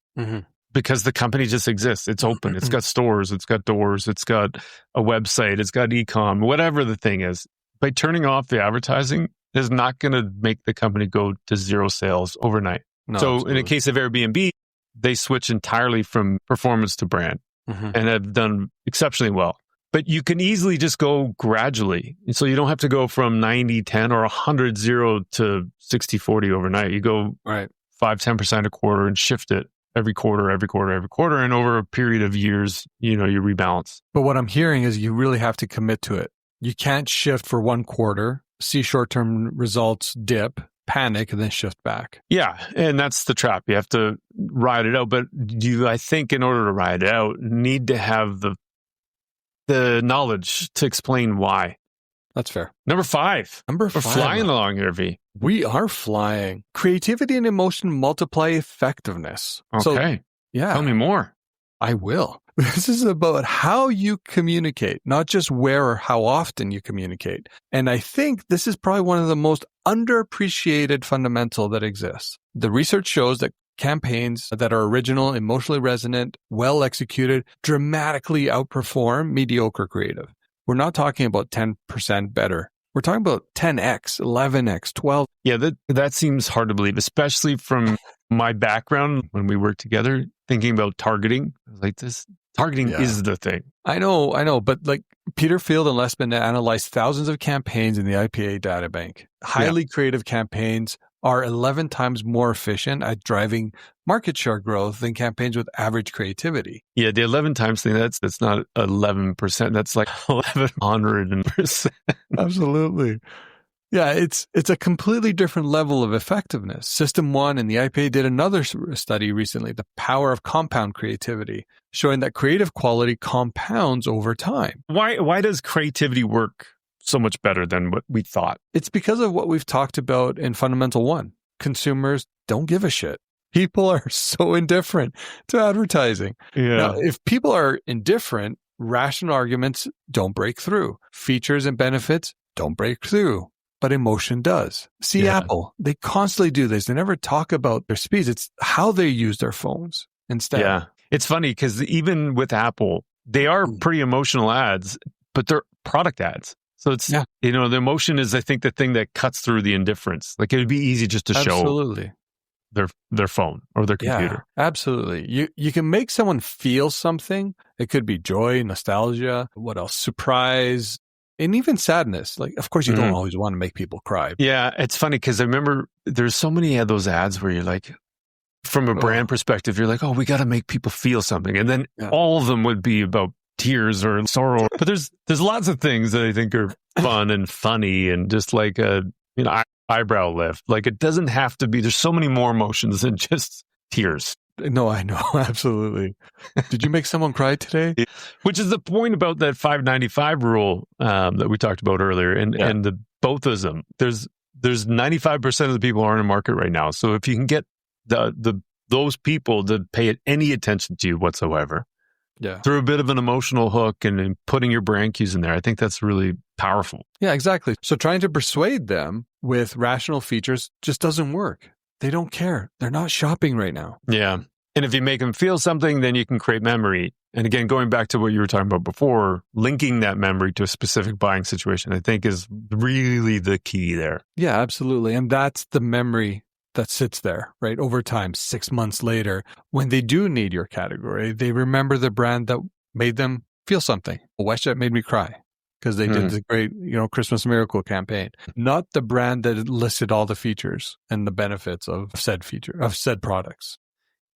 because the company just exists. It's open. It's got stores. It's got doors. It's got a website. It's got e-com, whatever the thing is. By turning off the advertising is not going to make the company go to zero sales overnight. No, so absolutely. In the case of Airbnb, they switch entirely from performance to brand and have done exceptionally well. But you can easily just go gradually. And so you don't have to go from 90-10 or 100-0 to 60-40 overnight. You go 5-10% a quarter and shift it every quarter. And over a period of years, you rebalance. But what I'm hearing is you really have to commit to it. You can't shift for one quarter, see short-term results dip, panic, and then shift back. Yeah, and that's the trap. You have to ride it out. But I think in order to ride it out, need to have the knowledge to explain why. That's fair. Number 5. We're flying along here, V. We are flying. Creativity and emotion multiply effectiveness. Okay. So, yeah. Tell me more. I will. This is about how you communicate, not just where or how often you communicate. And I think this is probably one of the most underappreciated fundamental that exists. The research shows that campaigns that are original, emotionally resonant, well executed, dramatically outperform mediocre creative. We're not talking about 10% better. We're talking about 10x, 11x, 12. Yeah, that seems hard to believe, especially from my background when we worked together, thinking about targeting. Like, this targeting is the thing. I know. But like Peter Field and Les Binet analyzed thousands of campaigns in the IPA Databank. Highly creative campaigns are 11 times more efficient at driving market share growth than campaigns with average creativity. Yeah, the 11 times thing, that's not 11%. That's like 1,100%. Absolutely. Yeah, it's a completely different level of effectiveness. System 1 and the IPA did another study recently, the power of compound creativity, showing that creative quality compounds over time. Why does creativity work so much better than what we thought? It's because of what we've talked about in Fundamental 1. Consumers don't give a shit. People are so indifferent to advertising. Yeah. Now, if people are indifferent, rational arguments don't break through. Features and benefits don't break through. but emotion does. See, Apple, they constantly do this. They never talk about their speeds. It's how they use their phones instead. Yeah. It's funny because even with Apple, they are pretty emotional ads, but they're product ads. So it's, the emotion is, I think, the thing that cuts through the indifference. Like, it would be easy just to show their phone or their computer. Yeah, absolutely. You can make someone feel something. It could be joy, nostalgia, what else? Surprise, and even sadness. Like, of course, you don't always want to make people cry. Yeah, it's funny because I remember there's so many of those ads where you're like, from a brand perspective, you're like, oh, we got to make people feel something. And then all of them would be about tears or sorrow. But there's lots of things that I think are fun and funny and just like a, eyebrow lift. Like, it doesn't have to be, there's so many more emotions than just tears. No, I know. Absolutely. Did you make someone cry today? Which is the point about that 595 rule that we talked about earlier and the Bothism. There's 95% of the people aren't in market right now. So if you can get those people to pay any attention to you whatsoever, through a bit of an emotional hook and putting your brand cues in there, I think that's really powerful. Yeah, exactly. So trying to persuade them with rational features just doesn't work. They don't care. They're not shopping right now. Yeah. And if you make them feel something, then you can create memory. And again, going back to what you were talking about before, linking that memory to a specific buying situation, I think is really the key there. Yeah, absolutely. And that's the memory that sits there, right? Over time, 6 months later, when they do need your category, they remember the brand that made them feel something. WestJet made me cry because they did the great, Christmas Miracle campaign, not the brand that listed all the features and the benefits of said products.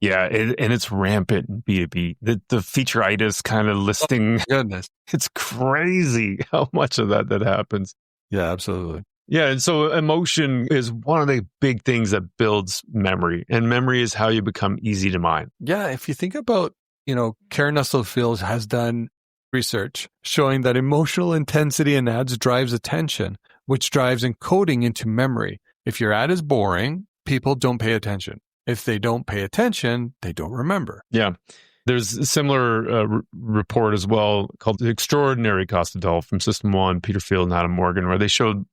Yeah, and it's rampant in B2B. The featureitis kind of listing. Oh, goodness. It's crazy how much of that happens. Yeah, absolutely. Yeah, and so emotion is one of the big things that builds memory, and memory is how you become easy to mine. Yeah, if you think about, Karen Nussel-Fields has done research showing that emotional intensity in ads drives attention, which drives encoding into memory. If your ad is boring, people don't pay attention. If they don't pay attention, they don't remember. Yeah. There's a similar report as well called The Extraordinary Cost of Dull from System 1, Peter Field and Adam Morgan, where they showed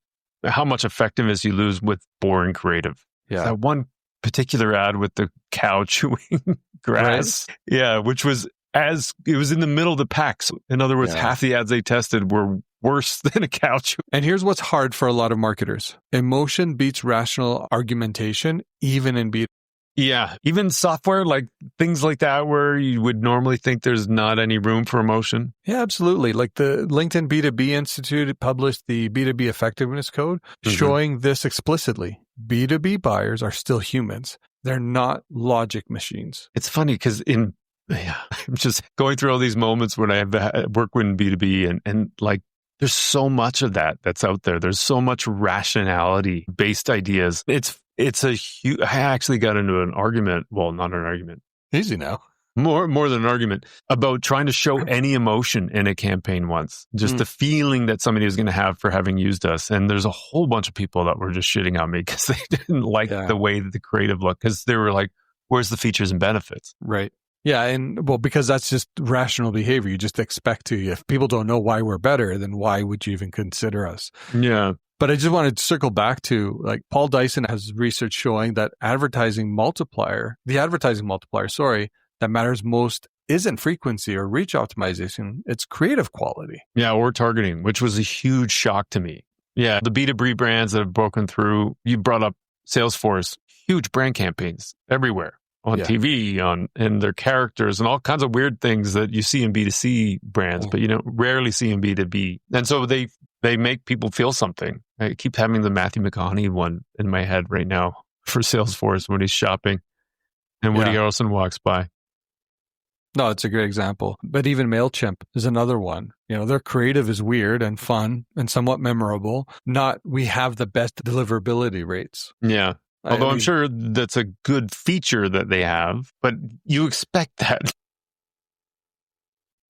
how much effectiveness you lose with boring creative. Yeah. That one particular ad with the cow chewing grass. Right. Yeah, which was it was in the middle of the pack. So in other words, half the ads they tested were worse than a cow chew. And here's what's hard for a lot of marketers. Emotion beats rational argumentation, even in B2B. Yeah, even software, like things like that, where you would normally think there's not any room for emotion. Yeah, absolutely. Like the LinkedIn B2B Institute published the B2B Effectiveness Code showing this explicitly. B2B buyers are still humans. They're not logic machines. It's funny because I'm just going through all these moments when I have work with B2B and like, there's so much of that's out there. There's so much rationality-based ideas. It's a huge. I actually got into an argument. Well, not an argument. Easy now. More than an argument about trying to show any emotion in a campaign once. Just the feeling that somebody is going to have for having used us. And there's a whole bunch of people that were just shitting on me because they didn't like the way that the creative looked. Because they were like, "Where's the features and benefits?" Right. Yeah, and because that's just rational behavior. You just expect to. If people don't know why we're better, then why would you even consider us? Yeah. But I just wanted to circle back to, like, Paul Dyson has research showing that the advertising multiplier, that matters most isn't frequency or reach optimization. It's creative quality. Yeah, or targeting, which was a huge shock to me. Yeah, the B2B brands that have broken through, you brought up Salesforce, huge brand campaigns everywhere. On TV, and their characters and all kinds of weird things that you see in B2C brands, but rarely see in B2B. And so they make people feel something. I keep having the Matthew McConaughey one in my head right now for Salesforce when he's shopping and Woody Harrelson walks by. No, it's a great example. But even MailChimp is another one. Their creative is weird and fun and somewhat memorable. We have the best deliverability rates. Yeah. Although I'm sure that's a good feature that they have, but you expect that.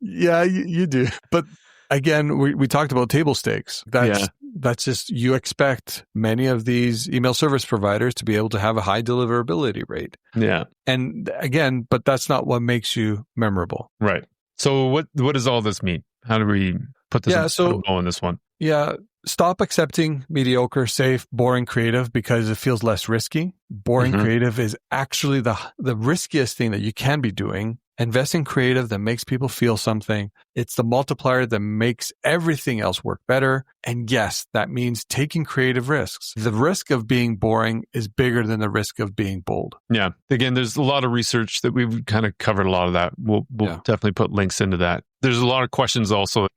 Yeah, you do. But again, we talked about table stakes. That's just, you expect many of these email service providers to be able to have a high deliverability rate. Yeah. And again, but that's not what makes you memorable. Right. So what does all this mean? How do we put this bow on this one? Yeah. stop accepting mediocre, safe, boring creative because it feels less risky. Boring creative is actually the riskiest thing that you can be doing. Invest in creative that makes people feel something. It's the multiplier that makes everything else work better. And yes, that means taking creative risks. The risk of being boring is bigger than the risk of being bold. Yeah. Again, there's a lot of research that we've kind of covered a lot of that. We'll definitely put links into that. There's a lot of questions also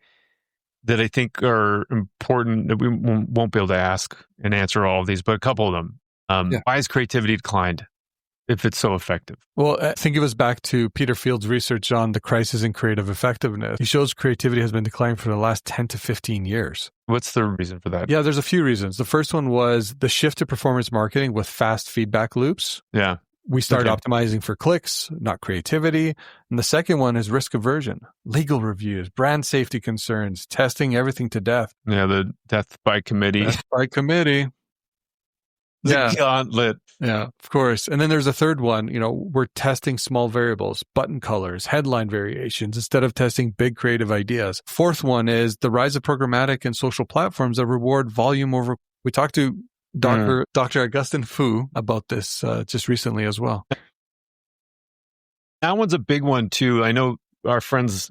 that I think are important that we won't be able to ask and answer all of these, but a couple of them. Why has creativity declined if it's so effective? Well, I think it was back to Peter Field's research on the crisis in creative effectiveness. He shows creativity has been declining for the last 10 to 15 years. What's the reason for that? Yeah, there's a few reasons. The first one was the shift to performance marketing with fast feedback loops. Yeah. We started optimizing for clicks, not creativity. And the second one is risk aversion, legal reviews, brand safety concerns, testing everything to death. Yeah, the death by committee. Death by committee. The gauntlet. Yeah, of course. And then there's a third one. We're testing small variables, button colors, headline variations, instead of testing big creative ideas. Fourth one is the rise of programmatic and social platforms that reward volume over. We talked to Dr. Augustin Fu about this just recently as well. That one's a big one too. I know our friends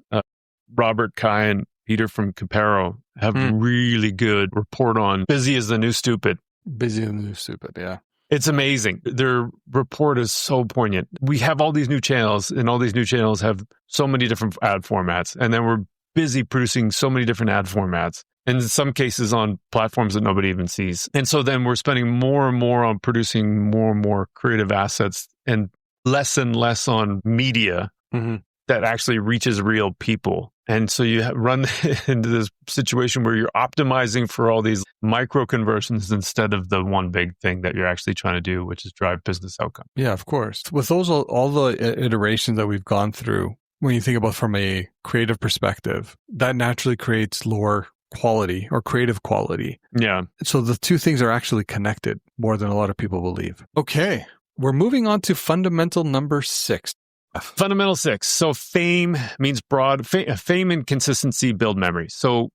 Robert, Kai, and Peter from Comparo have really good report on busy is the new stupid. Busy and the new stupid, yeah. It's amazing. Their report is so poignant. We have all these new channels, and all these new channels have so many different ad formats. And then we're busy producing so many different ad formats. And in some cases on platforms that nobody even sees. And so then we're spending more and more on producing more and more creative assets and less on media that actually reaches real people. And so you run into this situation where you're optimizing for all these micro conversions instead of the one big thing that you're actually trying to do, which is drive business outcome. Yeah, of course. With all the iterations that we've gone through, when you think about from a creative perspective, that naturally creates lower quality or creative quality. Yeah. So the two things are actually connected more than a lot of people believe. Okay. We're moving on to fundamental number 6. Fundamental 6. So fame means broad. Fame and consistency build memory. So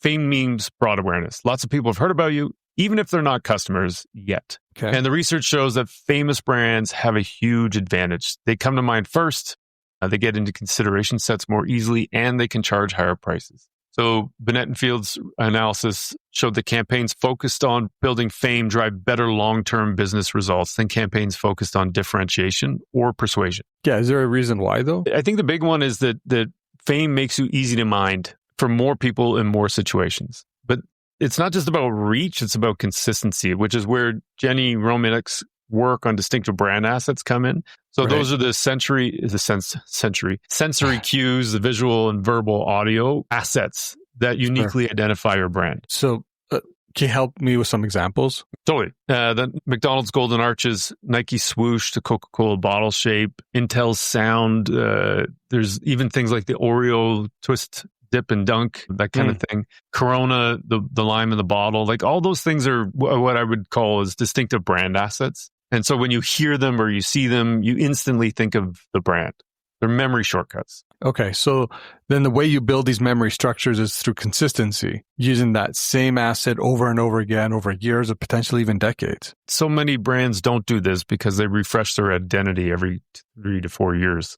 fame means broad awareness. Lots of people have heard about you, even if they're not customers yet. Okay. And the research shows that famous brands have a huge advantage. They come to mind first. They get into consideration sets more easily, and they can charge higher prices. So Binet Field's analysis showed that campaigns focused on building fame drive better long-term business results than campaigns focused on differentiation or persuasion. Yeah, is there a reason why though? I think the big one is that fame makes you easy to mind for more people in more situations. But it's not just about reach, it's about consistency, which is where Jenni Romaniuk's work on distinctive brand assets come in. So those are the sensory cues, the visual and verbal audio assets that uniquely identify your brand. So can you help me with some examples? Totally. The McDonald's Golden Arches, Nike swoosh, the Coca-Cola bottle shape, Intel's sound. There's even things like the Oreo twist, dip and dunk, that kind of thing. Corona, the lime in the bottle. Like all those things are what I would call as distinctive brand assets. And so when you hear them or you see them, you instantly think of the brand. They're memory shortcuts. Okay, so then the way you build these memory structures is through consistency, using that same asset over and over again over years or potentially even decades. So many brands don't do this because they refresh their identity every 3 to 4 years.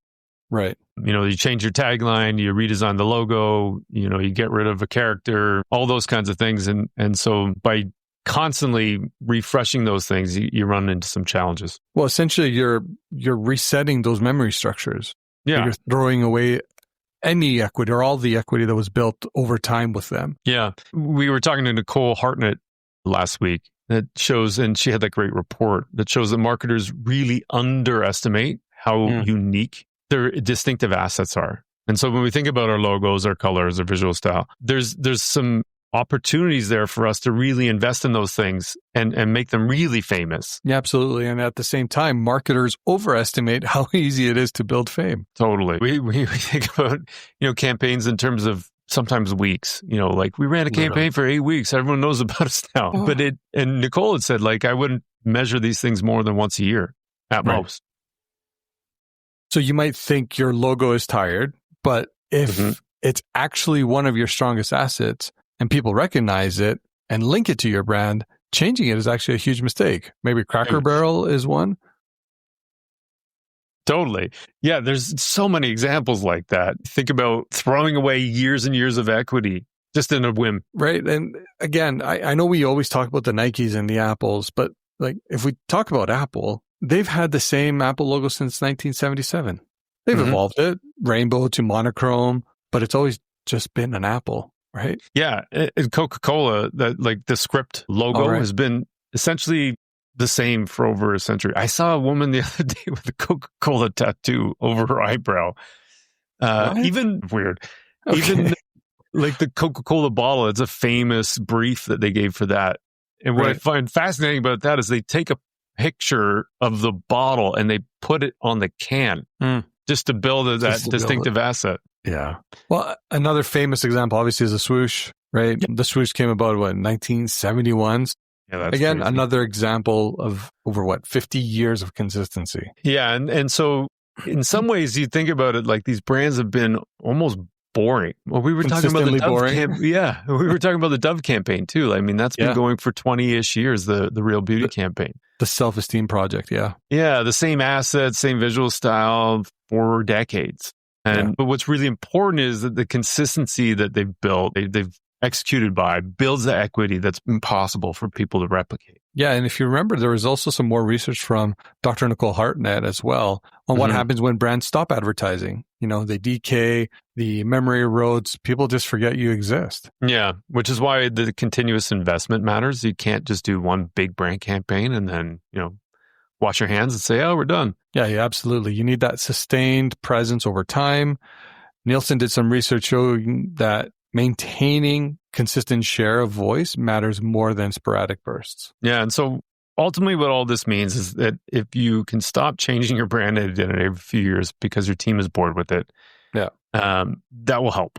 Right. You change your tagline, you redesign the logo, you get rid of a character, all those kinds of things. And so by constantly refreshing those things, you run into some challenges. Well, essentially, you're resetting those memory structures. Yeah. You're throwing away any equity or all the equity that was built over time with them. Yeah. We were talking to Nicole Hartnett last week that shows, and she had that great report that shows that marketers really underestimate how unique their distinctive assets are. And so when we think about our logos, our colors, our visual style, there's some opportunities there for us to really invest in those things and make them really famous. Yeah, absolutely. And at the same time, marketers overestimate how easy it is to build fame. Totally. We think about, campaigns in terms of sometimes weeks, like we ran a campaign for 8 weeks. Everyone knows about us now. Oh. But and Nicole had said, I wouldn't measure these things more than once a year at most. So you might think your logo is tired, but if it's actually one of your strongest assets, and people recognize it, and link it to your brand, changing it is actually a huge mistake. Maybe Cracker Barrel is one. Totally. Yeah, there's so many examples like that. Think about throwing away years and years of equity just in a whim. Right. And again, I know we always talk about the Nikes and the Apples, but like if we talk about Apple, they've had the same Apple logo since 1977. They've evolved it, rainbow to monochrome, but it's always just been an apple, right? Yeah. And Coca-Cola, that like the script logo has been essentially the same for over a century. I saw a woman the other day with a Coca-Cola tattoo over her eyebrow. Even weird. Okay. Even like the Coca-Cola bottle, it's a famous brief that they gave for that. And what I find fascinating about that is they take a picture of the bottle and they put it on the can just to build that distinctive asset. Yeah. Well, another famous example, obviously, is the swoosh, right? The swoosh came about, 1971? Yeah, that's again, crazy. Another example of over 50 years of consistency. Yeah. And so in some ways, you think about it like these brands have been almost boring. Well, we were talking about the Dove campaign. We were talking about the Dove campaign too. I mean, that's been going for 20-ish years, the Real Beauty campaign. The self-esteem project, yeah. Yeah, the same assets, same visual style for decades. But what's really important is that the consistency that they've built, they've executed by, builds the equity that's impossible for people to replicate. Yeah, and if you remember, there was also some more research from Dr. Nicole Hartnett as well on what happens when brands stop advertising. You know, they decay, the memory erodes, people just forget you exist. Yeah, which is why the continuous investment matters. You can't just do one big brand campaign and then, wash your hands and say, oh, we're done. Yeah, absolutely. You need that sustained presence over time. Nielsen did some research showing that maintaining consistent share of voice matters more than sporadic bursts. Yeah. And so ultimately what all this means is that if you can stop changing your brand identity every few years because your team is bored with it, that will help.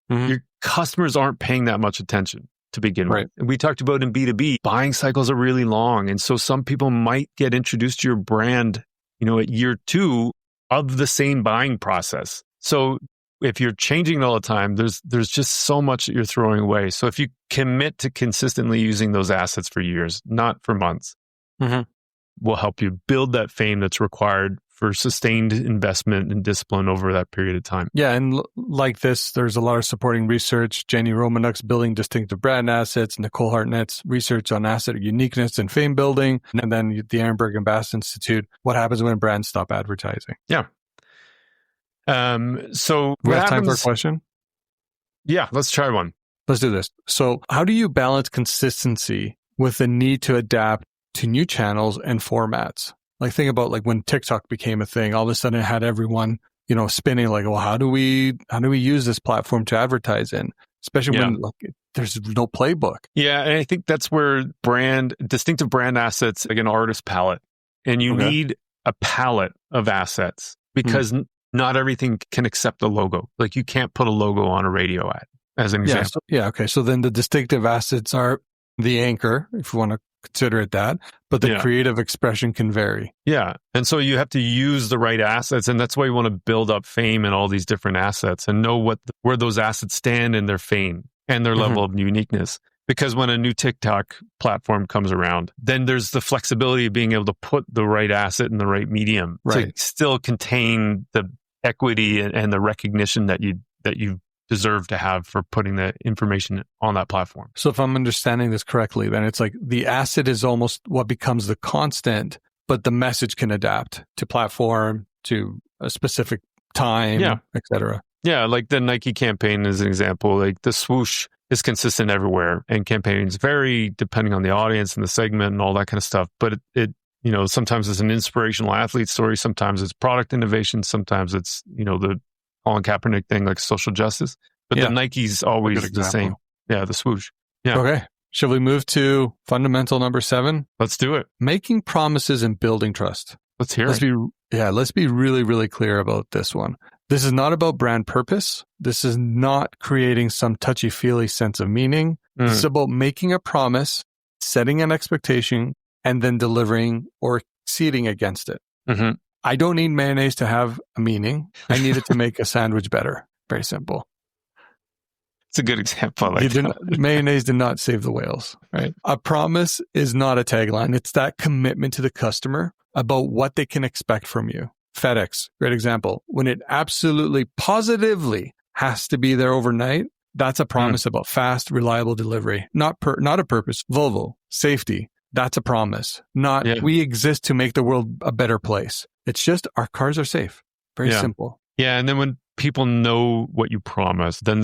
Your customers aren't paying that much attention to begin with. We talked about in B2B, buying cycles are really long. And so some people might get introduced to your brand, at year 2 of the same buying process. So if you're changing it all the time, there's just so much that you're throwing away. So if you commit to consistently using those assets for years, not for months, will help you build that fame that's required for sustained investment and discipline over that period of time. Yeah, and like this, there's a lot of supporting research. Jenni Romaniuk's Building Distinctive Brand Assets, Nicole Hartnett's research on asset uniqueness and fame building, and then the Ehrenberg-Bass Institute, what happens when brands stop advertising. Yeah. So we have time for a question? Yeah, let's try one. Let's do this. So how do you balance consistency with the need to adapt to new channels and formats? Like think about like when TikTok became a thing, all of a sudden it had everyone, spinning like, well, how do we use this platform to advertise in? Especially when there's no playbook. Yeah, and I think that's where distinctive brand assets, like an artist palette, and you need a palette of assets because not everything can accept a logo. Like you can't put a logo on a radio ad, as an example. Okay. So then the distinctive assets are the anchor, if you want to consider it that, but the creative expression can vary. Yeah. And so you have to use the right assets. And that's why you want to build up fame in all these different assets and know where those assets stand in their fame and their level of uniqueness. Because when a new TikTok platform comes around, then there's the flexibility of being able to put the right asset in the right medium to still contain the equity and the recognition that you deserve to have for putting the information on that platform. So if I'm understanding this correctly, then it's like the asset is almost what becomes the constant, but the message can adapt to platform, to a specific time, et cetera. Yeah, like the Nike campaign is an example. Like the swoosh is consistent everywhere, and campaigns vary depending on the audience and the segment and all that kind of stuff. But it sometimes it's an inspirational athlete story. Sometimes it's product innovation. Sometimes it's, the Colin Kaepernick thing, like social justice. But the Nike's always the same. Yeah, the swoosh. Yeah. Okay. Shall we move to fundamental number 7? Let's do it. Making promises and building trust. Let's hear it. Let's be really, really clear about this one. This is not about brand purpose. This is not creating some touchy-feely sense of meaning. This is about making a promise, setting an expectation, and then delivering or exceeding against it. I don't need mayonnaise to have a meaning. I need it to make a sandwich better. Very simple. It's a good example. I like that. Mayonnaise did not save the whales, right? A promise is not a tagline. It's that commitment to the customer about what they can expect from you. FedEx, great example. When it absolutely positively has to be there overnight, that's a promise about fast, reliable delivery. Not a purpose. Volvo, safety. That's a promise. Not we exist to make the world a better place. It's just our cars are safe. Very simple. Yeah, and then when people know what you promise, then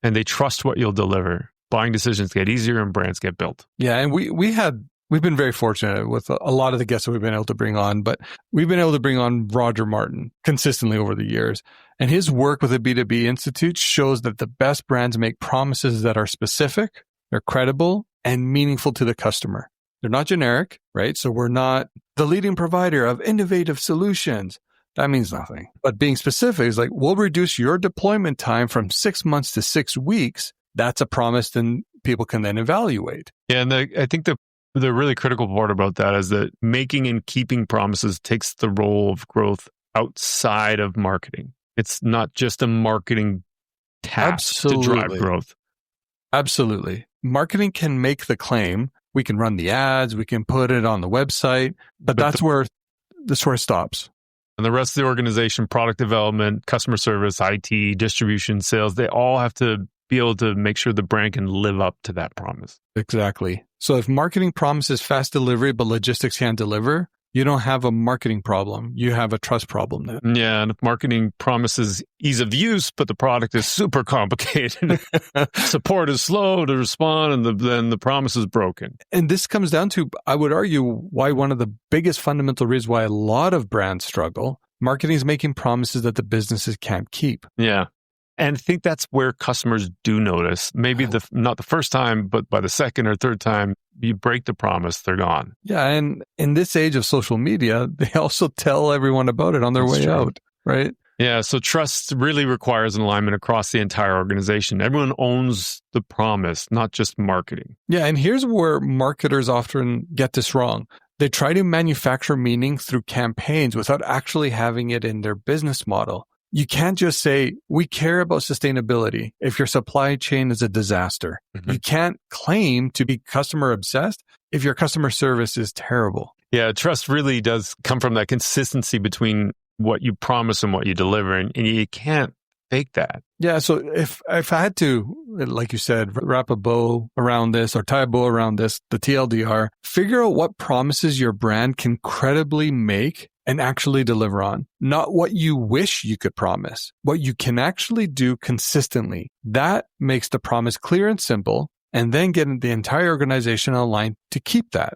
they trust what you'll deliver. Buying decisions get easier and brands get built. Yeah, and we've been very fortunate with a lot of the guests that we've been able to bring on, but we've been able to bring on Roger Martin consistently over the years. And his work with the B2B Institute shows that the best brands make promises that are specific, they're credible, and meaningful to the customer. They're not generic, right? So we're not the leading provider of innovative solutions. That means nothing. But being specific is like, we'll reduce your deployment time from 6 months to 6 weeks. That's a promise then people can then evaluate. Yeah, and I think the really critical part about that is that making and keeping promises takes the role of growth outside of marketing. It's not just a marketing task to drive growth. Absolutely. Marketing can make the claim. We can run the ads. We can put it on the website. But that's where it stops. And the rest of the organization, product development, customer service, IT, distribution, sales, they all have to be able to make sure the brand can live up to that promise. Exactly. So if marketing promises fast delivery, but logistics can't deliver, you don't have a marketing problem. You have a trust problem then. Yeah, and if marketing promises ease of use, but the product is super complicated, support is slow to respond, and then the promise is broken. And this comes down to, I would argue, why one of the biggest fundamental reasons why a lot of brands struggle. Marketing is making promises that the businesses can't keep. Yeah. And I think that's where customers do notice. Maybe not the first time, but by the second or third time, you break the promise, they're gone. Yeah, and in this age of social media, they also tell everyone about it on their way out, right? Yeah, so trust really requires an alignment across the entire organization. Everyone owns the promise, not just marketing. Yeah, and here's where marketers often get this wrong. They try to manufacture meaning through campaigns without actually having it in their business model. You can't just say, we care about sustainability if your supply chain is a disaster. Mm-hmm. You can't claim to be customer obsessed if your customer service is terrible. Yeah, trust really does come from that consistency between what you promise and what you deliver, and you can't fake that. Yeah, so if I had to, like you said, wrap a bow around this or tie a bow around this, the TLDR, figure out what promises your brand can credibly make and actually deliver on. Not what you wish you could promise, what you can actually do consistently. That makes the promise clear and simple, and then get the entire organization aligned to keep that.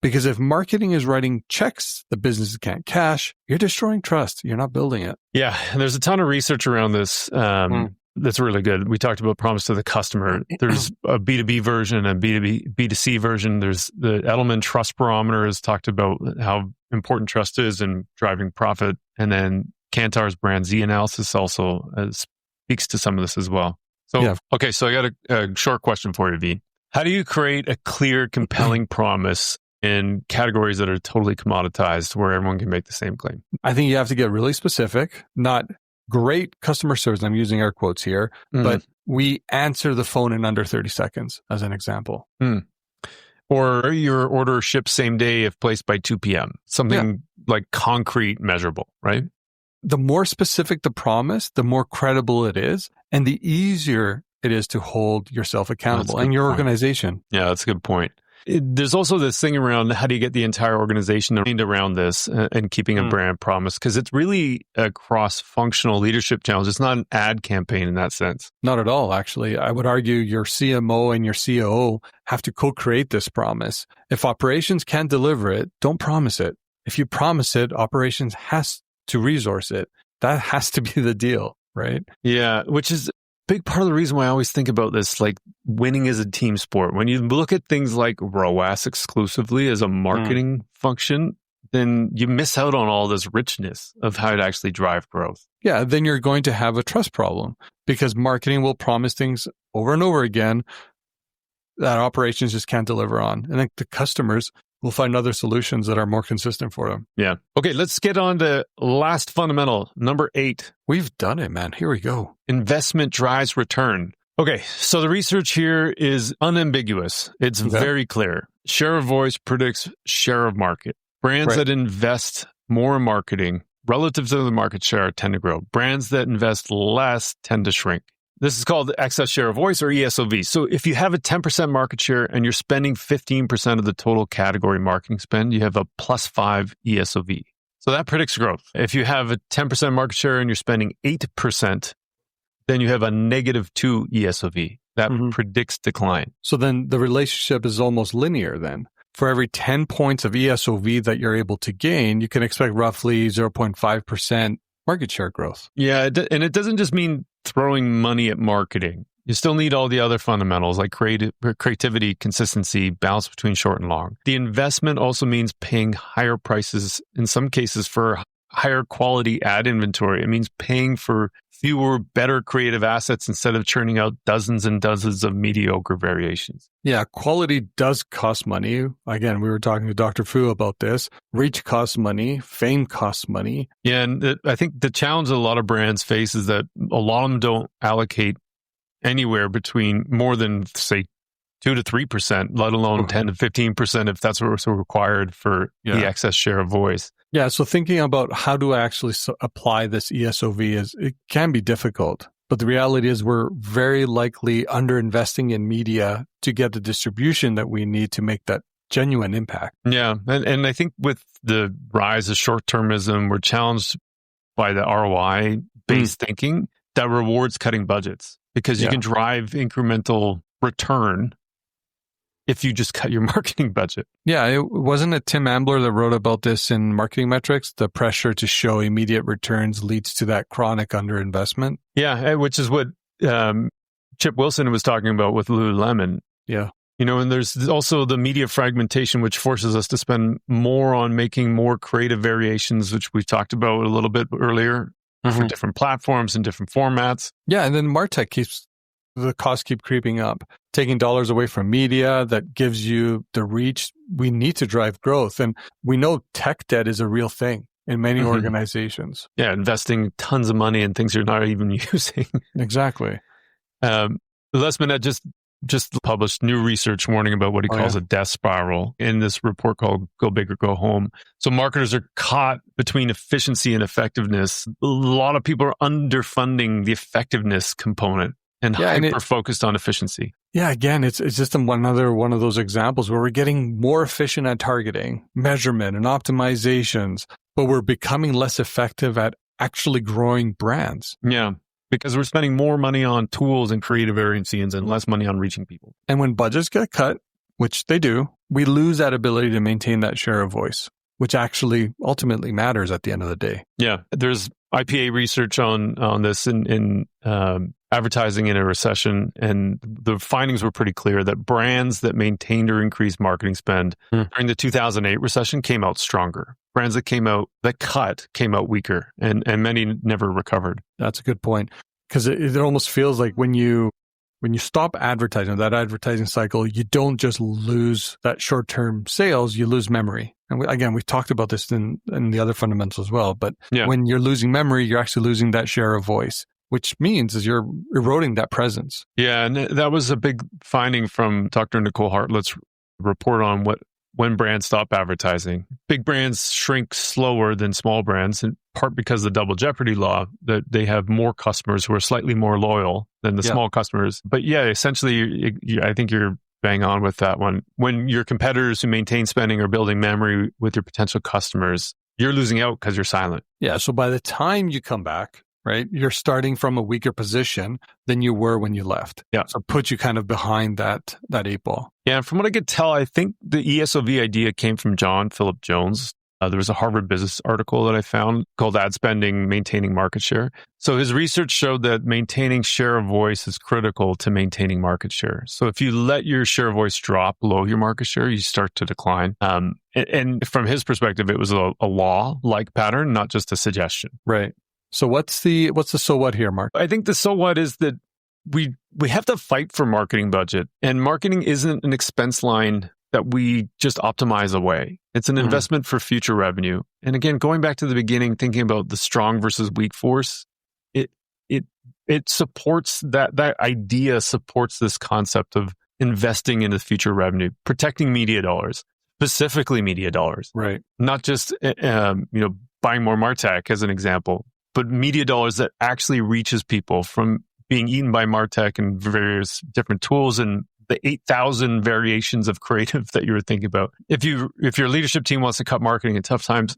Because if marketing is writing checks the businesses can't cash, you're destroying trust. You're not building it. Yeah, and there's a ton of research around this that's really good. We talked about promise to the customer. There's a B2B version and B2C version. There's the Edelman Trust Barometer has talked about how important trust is in driving profit. And then Kantar's brand Z analysis also speaks to some of this as well. So, Okay, so I got a short question for you, V. How do you create a clear, compelling promise in categories that are totally commoditized where everyone can make the same claim? I think you have to get really specific, not great customer service. I'm using air quotes here, but we answer the phone in under 30 seconds as an example. Or your order ships same day if placed by 2 p.m. Something like concrete, measurable, right? The more specific the promise, the more credible it is, and the easier it is to hold yourself accountable and your organization. Yeah, that's a good point. There's also this thing around how do you get the entire organization aligned around this and keeping a brand promise, because it's really a cross-functional leadership challenge. It's not an ad campaign in that sense. Not at all, actually. I would argue your CMO and your COO have to co-create this promise. If operations can't deliver it, don't promise it. If you promise it, operations has to resource it. That has to be the deal, right? Yeah, which is big part of the reason why I always think about this, like winning is a team sport. When you look at things like ROAS exclusively as a marketing function, then you miss out on all this richness of how to actually drive growth. Yeah, then you're going to have a trust problem because marketing will promise things over and over again that operations just can't deliver on. And then the customers will find other solutions that are more consistent for them. Yeah. Okay, let's get on to last fundamental, number 8. We've done it, man. Here we go. Investment drives return. Okay, so the research here is unambiguous. It's very clear. Share of voice predicts share of market. Brands that invest more in marketing relative to the market share tend to grow. Brands that invest less tend to shrink. This is called excess share of voice, or ESOV. So if you have a 10% market share and you're spending 15% of the total category marketing spend, you have a +5 ESOV. So that predicts growth. If you have a 10% market share and you're spending 8%, then you have a -2 ESOV. That predicts decline. So then the relationship is almost linear then. For every 10 points of ESOV that you're able to gain, you can expect roughly 0.5% market share growth. Yeah, and it doesn't just mean throwing money at marketing. You still need all the other fundamentals like creativity, consistency, balance between short and long. The investment also means paying higher prices, in some cases, for higher quality ad inventory. It means paying for fewer, better creative assets instead of churning out dozens and dozens of mediocre variations. Yeah, quality does cost money. Again, we were talking to Dr. Fu about this. Reach costs money. Fame costs money. Yeah, and I think the challenge that a lot of brands face is that a lot of them don't allocate anywhere between more than, say, 2 to 3%, let alone 10 to 15% if that's what's required for the excess share of voice. Yeah, so thinking about how do I actually apply this ESOV it can be difficult. But the reality is we're very likely underinvesting in media to get the distribution that we need to make that genuine impact. Yeah, and I think with the rise of short-termism, we're challenged by the ROI-based thinking that rewards cutting budgets because you can drive incremental return if you just cut your marketing budget. Yeah, wasn't it Tim Ambler that wrote about this in Marketing Metrics? The pressure to show immediate returns leads to that chronic underinvestment. Yeah, which is what Chip Wilson was talking about with Lululemon. Yeah. You know, and there's also the media fragmentation, which forces us to spend more on making more creative variations, which we talked about a little bit earlier, for different platforms and different formats. Yeah, and then MarTech the costs keep creeping up, taking dollars away from media that gives you the reach. We need to drive growth. And we know tech debt is a real thing in many organizations. Yeah, investing tons of money in things you're not even using. Exactly. Les Binet just published new research warning about what he calls a death spiral in this report called Go Big or Go Home. So marketers are caught between efficiency and effectiveness. A lot of people are underfunding the effectiveness component and hyper-focused on efficiency. Yeah, again, it's just another one of those examples where we're getting more efficient at targeting, measurement, and optimizations, but we're becoming less effective at actually growing brands. Yeah, because we're spending more money on tools and creative agencies and less money on reaching people. And when budgets get cut, which they do, we lose that ability to maintain that share of voice, which actually ultimately matters at the end of the day. Yeah, there's IPA research on this in advertising in a recession, and the findings were pretty clear that brands that maintained or increased marketing spend during the 2008 recession came out stronger. Brands that came out weaker, and many never recovered. That's a good point, because it almost feels like when you stop advertising, that advertising cycle, you don't just lose that short-term sales, you lose memory. And we've talked about this in the other fundamentals as well, but when you're losing memory, you're actually losing that share of voice, which means is you're eroding that presence. Yeah, and that was a big finding from Dr. Nicole Hartlett's report on when brands stop advertising. Big brands shrink slower than small brands, in part because of the double jeopardy law, that they have more customers who are slightly more loyal than the small customers. But yeah, essentially, I think you're bang on with that one. When your competitors who maintain spending are building memory with your potential customers, you're losing out because you're silent. Yeah, so by the time you come back, right, you're starting from a weaker position than you were when you left. Yeah. So put you kind of behind that 8 ball. Yeah, from what I could tell, I think the ESOV idea came from John Philip Jones. There was a Harvard Business article that I found called Ad Spending, Maintaining Market Share. So his research showed that maintaining share of voice is critical to maintaining market share. So if you let your share of voice drop below your market share, you start to decline. And from his perspective, it was a law-like pattern, not just a suggestion. Right. So what's the so what here, Marc? I think the so what is that we have to fight for marketing budget, and marketing isn't an expense line that we just optimize away. It's an investment for future revenue. And again, going back to the beginning, thinking about the strong versus weak force, it supports that idea supports this concept of investing in the future revenue, protecting media dollars, specifically media dollars, Right. not just buying more Martech as an example, but media dollars that actually reaches people from being eaten by Martech and various different tools and the 8,000 variations of creative that you were thinking about. If your leadership team wants to cut marketing in tough times,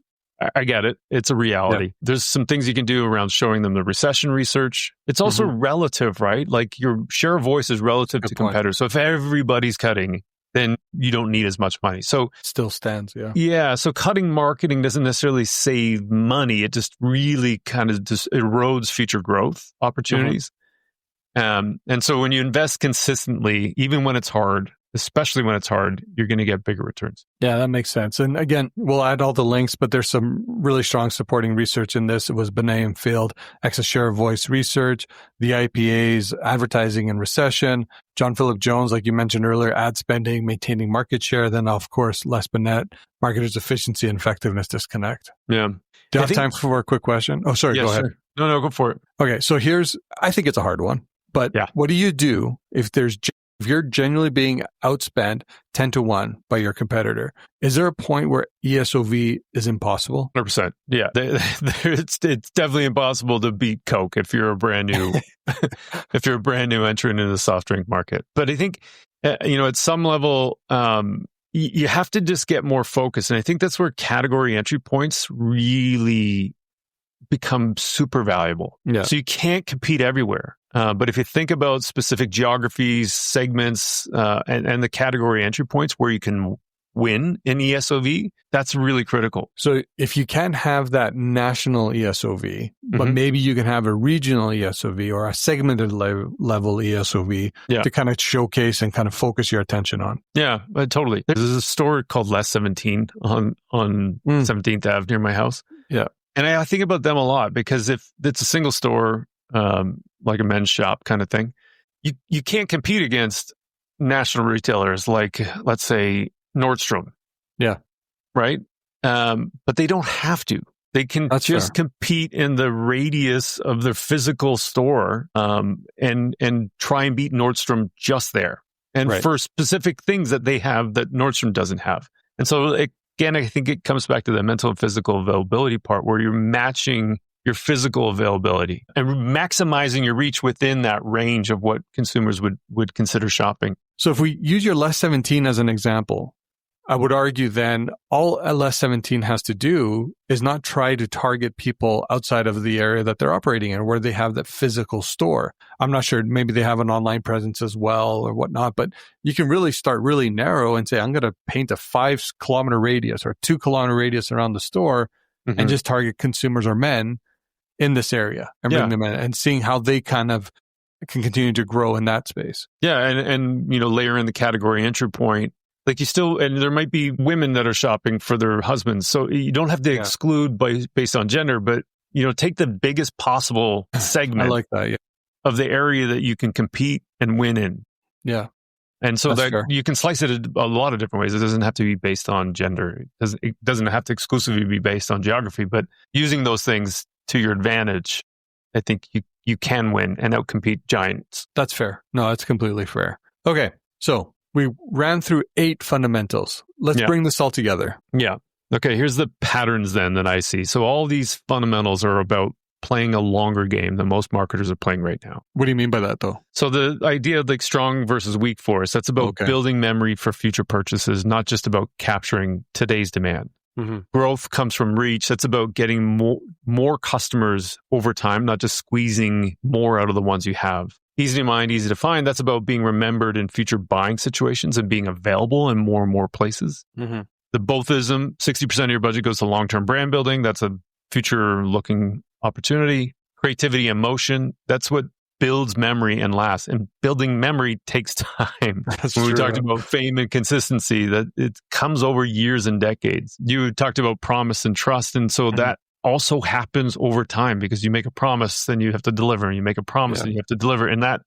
I get it. It's a reality. Yeah. There's some things you can do around showing them the recession research. It's also relative, right? Like your share of voice is relative to competitors. So if everybody's cutting, then you don't need as much money. So still stands, yeah. Yeah. So cutting marketing doesn't necessarily save money. It just really kind of just erodes future growth opportunities. And so when you invest consistently, even when it's hard, especially when it's hard, you're going to get bigger returns. Yeah, that makes sense. And again, we'll add all the links, but there's some really strong supporting research in this. It was Binet Field, excess share of voice research, the IPA's advertising and recession, John Philip Jones, like you mentioned earlier, ad spending, maintaining market share. Then, of course, Les Binet, marketers' efficiency and effectiveness disconnect. Yeah. Do you have time for a quick question? Oh, sorry, go ahead. Sure. No, go for it. Okay, so I think it's a hard one, but what do you do if you're genuinely being outspent 10-1 by your competitor? Is there a point where ESOV is impossible? 100%. Yeah. It's definitely impossible to beat Coke if you're a brand new entrant in the soft drink market. But I think, at some level, you have to just get more focused. And I think that's where category entry points really become super valuable. Yeah. So you can't compete everywhere. But if you think about specific geographies, segments, and the category entry points where you can win in ESOV, that's really critical. So if you can't have that national ESOV, but maybe you can have a regional ESOV or a segmented level ESOV to kind of showcase and kind of focus your attention on. Yeah, totally. There's a store called Les 17 on 17th Ave near my house. Yeah. And I think about them a lot because if it's a single store, like a men's shop kind of thing, you can't compete against national retailers like, let's say, Nordstrom. Yeah. Right? But they don't have to. They can compete in the radius of their physical store and try and beat Nordstrom just there. And for specific things that they have that Nordstrom doesn't have. And so, again, I think it comes back to the mental and physical availability part where you're matching your physical availability and maximizing your reach within that range of what consumers would consider shopping. So if we use your Les 17 as an example, I would argue then all Les 17 has to do is not try to target people outside of the area that they're operating in, where they have that physical store. I'm not sure, maybe they have an online presence as well or whatnot, but you can really start really narrow and say, I'm going to paint a 5-kilometer radius or 2-kilometer radius around the store and just target consumers or men in this area and bring them in and seeing how they kind of can continue to grow in that space. Yeah. And layer in the category entry point. Like and there might be women that are shopping for their husbands. So you don't have to exclude based on gender, but, take the biggest possible segment I like that, of the area that you can compete and win in. Yeah. And so you can slice it a lot of different ways. It doesn't have to be based on gender. It doesn't have to exclusively be based on geography, but using those things to your advantage, I think you can win and outcompete giants. That's fair. No, that's completely fair. Okay. So we ran through 8 fundamentals. Let's bring this all together. Yeah. Okay. Here's the patterns then that I see. So all these fundamentals are about playing a longer game than most marketers are playing right now. What do you mean by that though? So the idea of like strong versus weak force, that's about building memory for future purchases, not just about capturing today's demand. Growth comes from reach. That's about getting more customers over time, not just squeezing more out of the ones you have. Easy to mind, easy to find. That's about being remembered in future buying situations and being available in more and more places. The Bothism, 60% of your budget goes to long-term brand building. That's a future-looking opportunity. Creativity and motion. That's what builds memory and lasts. And building memory takes time. When we talked about fame and consistency, that it comes over years and decades. You talked about promise and trust. And so that also happens over time because you make a promise, then you have to deliver. And you make a promise, and you have to deliver. And that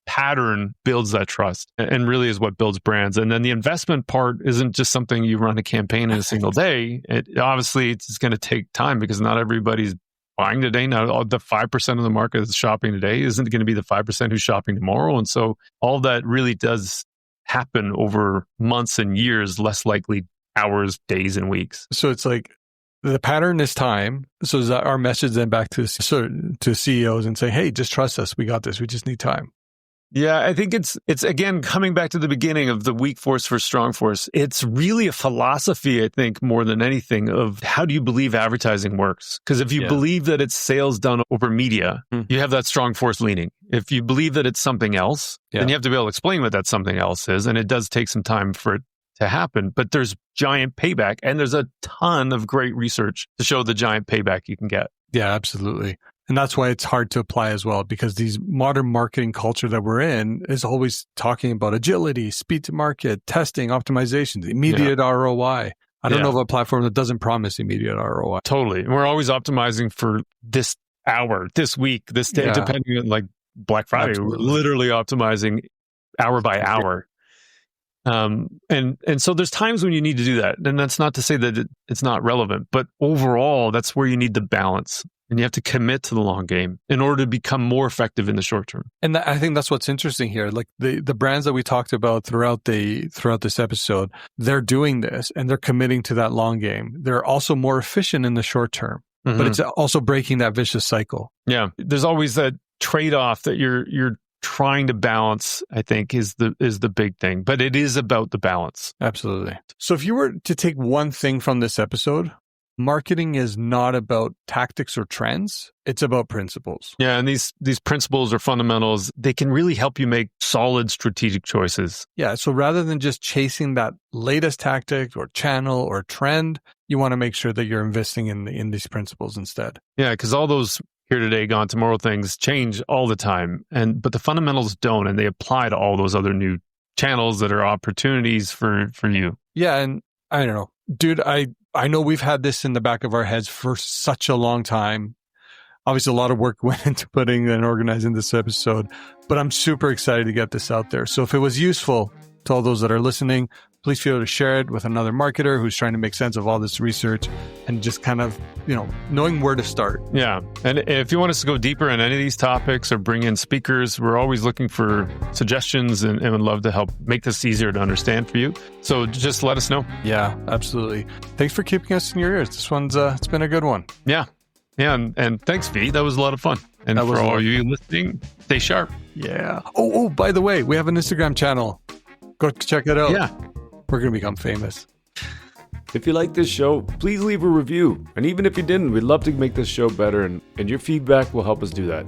pattern builds that trust and really is what builds brands. And then the investment part isn't just something you run a campaign in a single day. Obviously, it's going to take time because not everybody's buying today. Now, the 5% of the market that's shopping today isn't going to be the 5% who's shopping tomorrow. And so all that really does happen over months and years, less likely hours, days, and weeks. So it's like the pattern is time. So is that our message then back to CEOs and say, hey, just trust us. We got this. We just need time. Yeah, I think it's again, coming back to the beginning of the weak force for strong force. It's really a philosophy, I think, more than anything, of how do you believe advertising works? Because if you believe that it's sales done over media, you have that strong force leaning. If you believe that it's something else, then you have to be able to explain what that something else is. And it does take some time for it to happen, but there's giant payback, and there's a ton of great research to show the giant payback you can get. Yeah, absolutely. And that's why it's hard to apply as well, because these modern marketing culture that we're in is always talking about agility, speed to market, testing, optimization, immediate ROI. I don't know of a platform that doesn't promise immediate ROI. Totally. And we're always optimizing for this hour, this week, this day, depending on like Black Friday. Absolutely. We're literally optimizing hour by hour. And so there's times when you need to do that. And that's not to say that it's not relevant, but overall, that's where you need the balance. And you have to commit to the long game in order to become more effective in the short term. And I think that's what's interesting here. Like the brands that we talked about throughout this episode, they're doing this and they're committing to that long game. They're also more efficient in the short term, but it's also breaking that vicious cycle. Yeah. There's always that trade-off that you're trying to balance, I think, is the big thing. But it is about the balance. Absolutely. So if you were to take one thing from this episode, marketing is not about tactics or trends. It's about principles. Yeah, and these principles or fundamentals, they can really help you make solid strategic choices. Yeah, so rather than just chasing that latest tactic or channel or trend, you want to make sure that you're investing in these principles instead. Yeah, because all those here today, gone tomorrow things change all the time, but the fundamentals don't, and they apply to all those other new channels that are opportunities for you. Yeah, and I don't know, dude, I know we've had this in the back of our heads for such a long time. Obviously, a lot of work went into putting and organizing this episode, but I'm super excited to get this out there. So if it was useful to all those that are listening, please feel free to share it with another marketer who's trying to make sense of all this research and just kind of, knowing where to start. Yeah. And if you want us to go deeper on any of these topics or bring in speakers, we're always looking for suggestions and would love to help make this easier to understand for you. So just let us know. Yeah, absolutely. Thanks for keeping us in your ears. This one's, it's been a good one. Yeah. Yeah. And thanks, V. That was a lot of fun. And for all you listening, stay sharp. Yeah. Oh, by the way, we have an Instagram channel. Go check it out. Yeah. We're going to become famous. If you like this show, please leave a review. And even if you didn't, we'd love to make this show better, and your feedback will help us do that.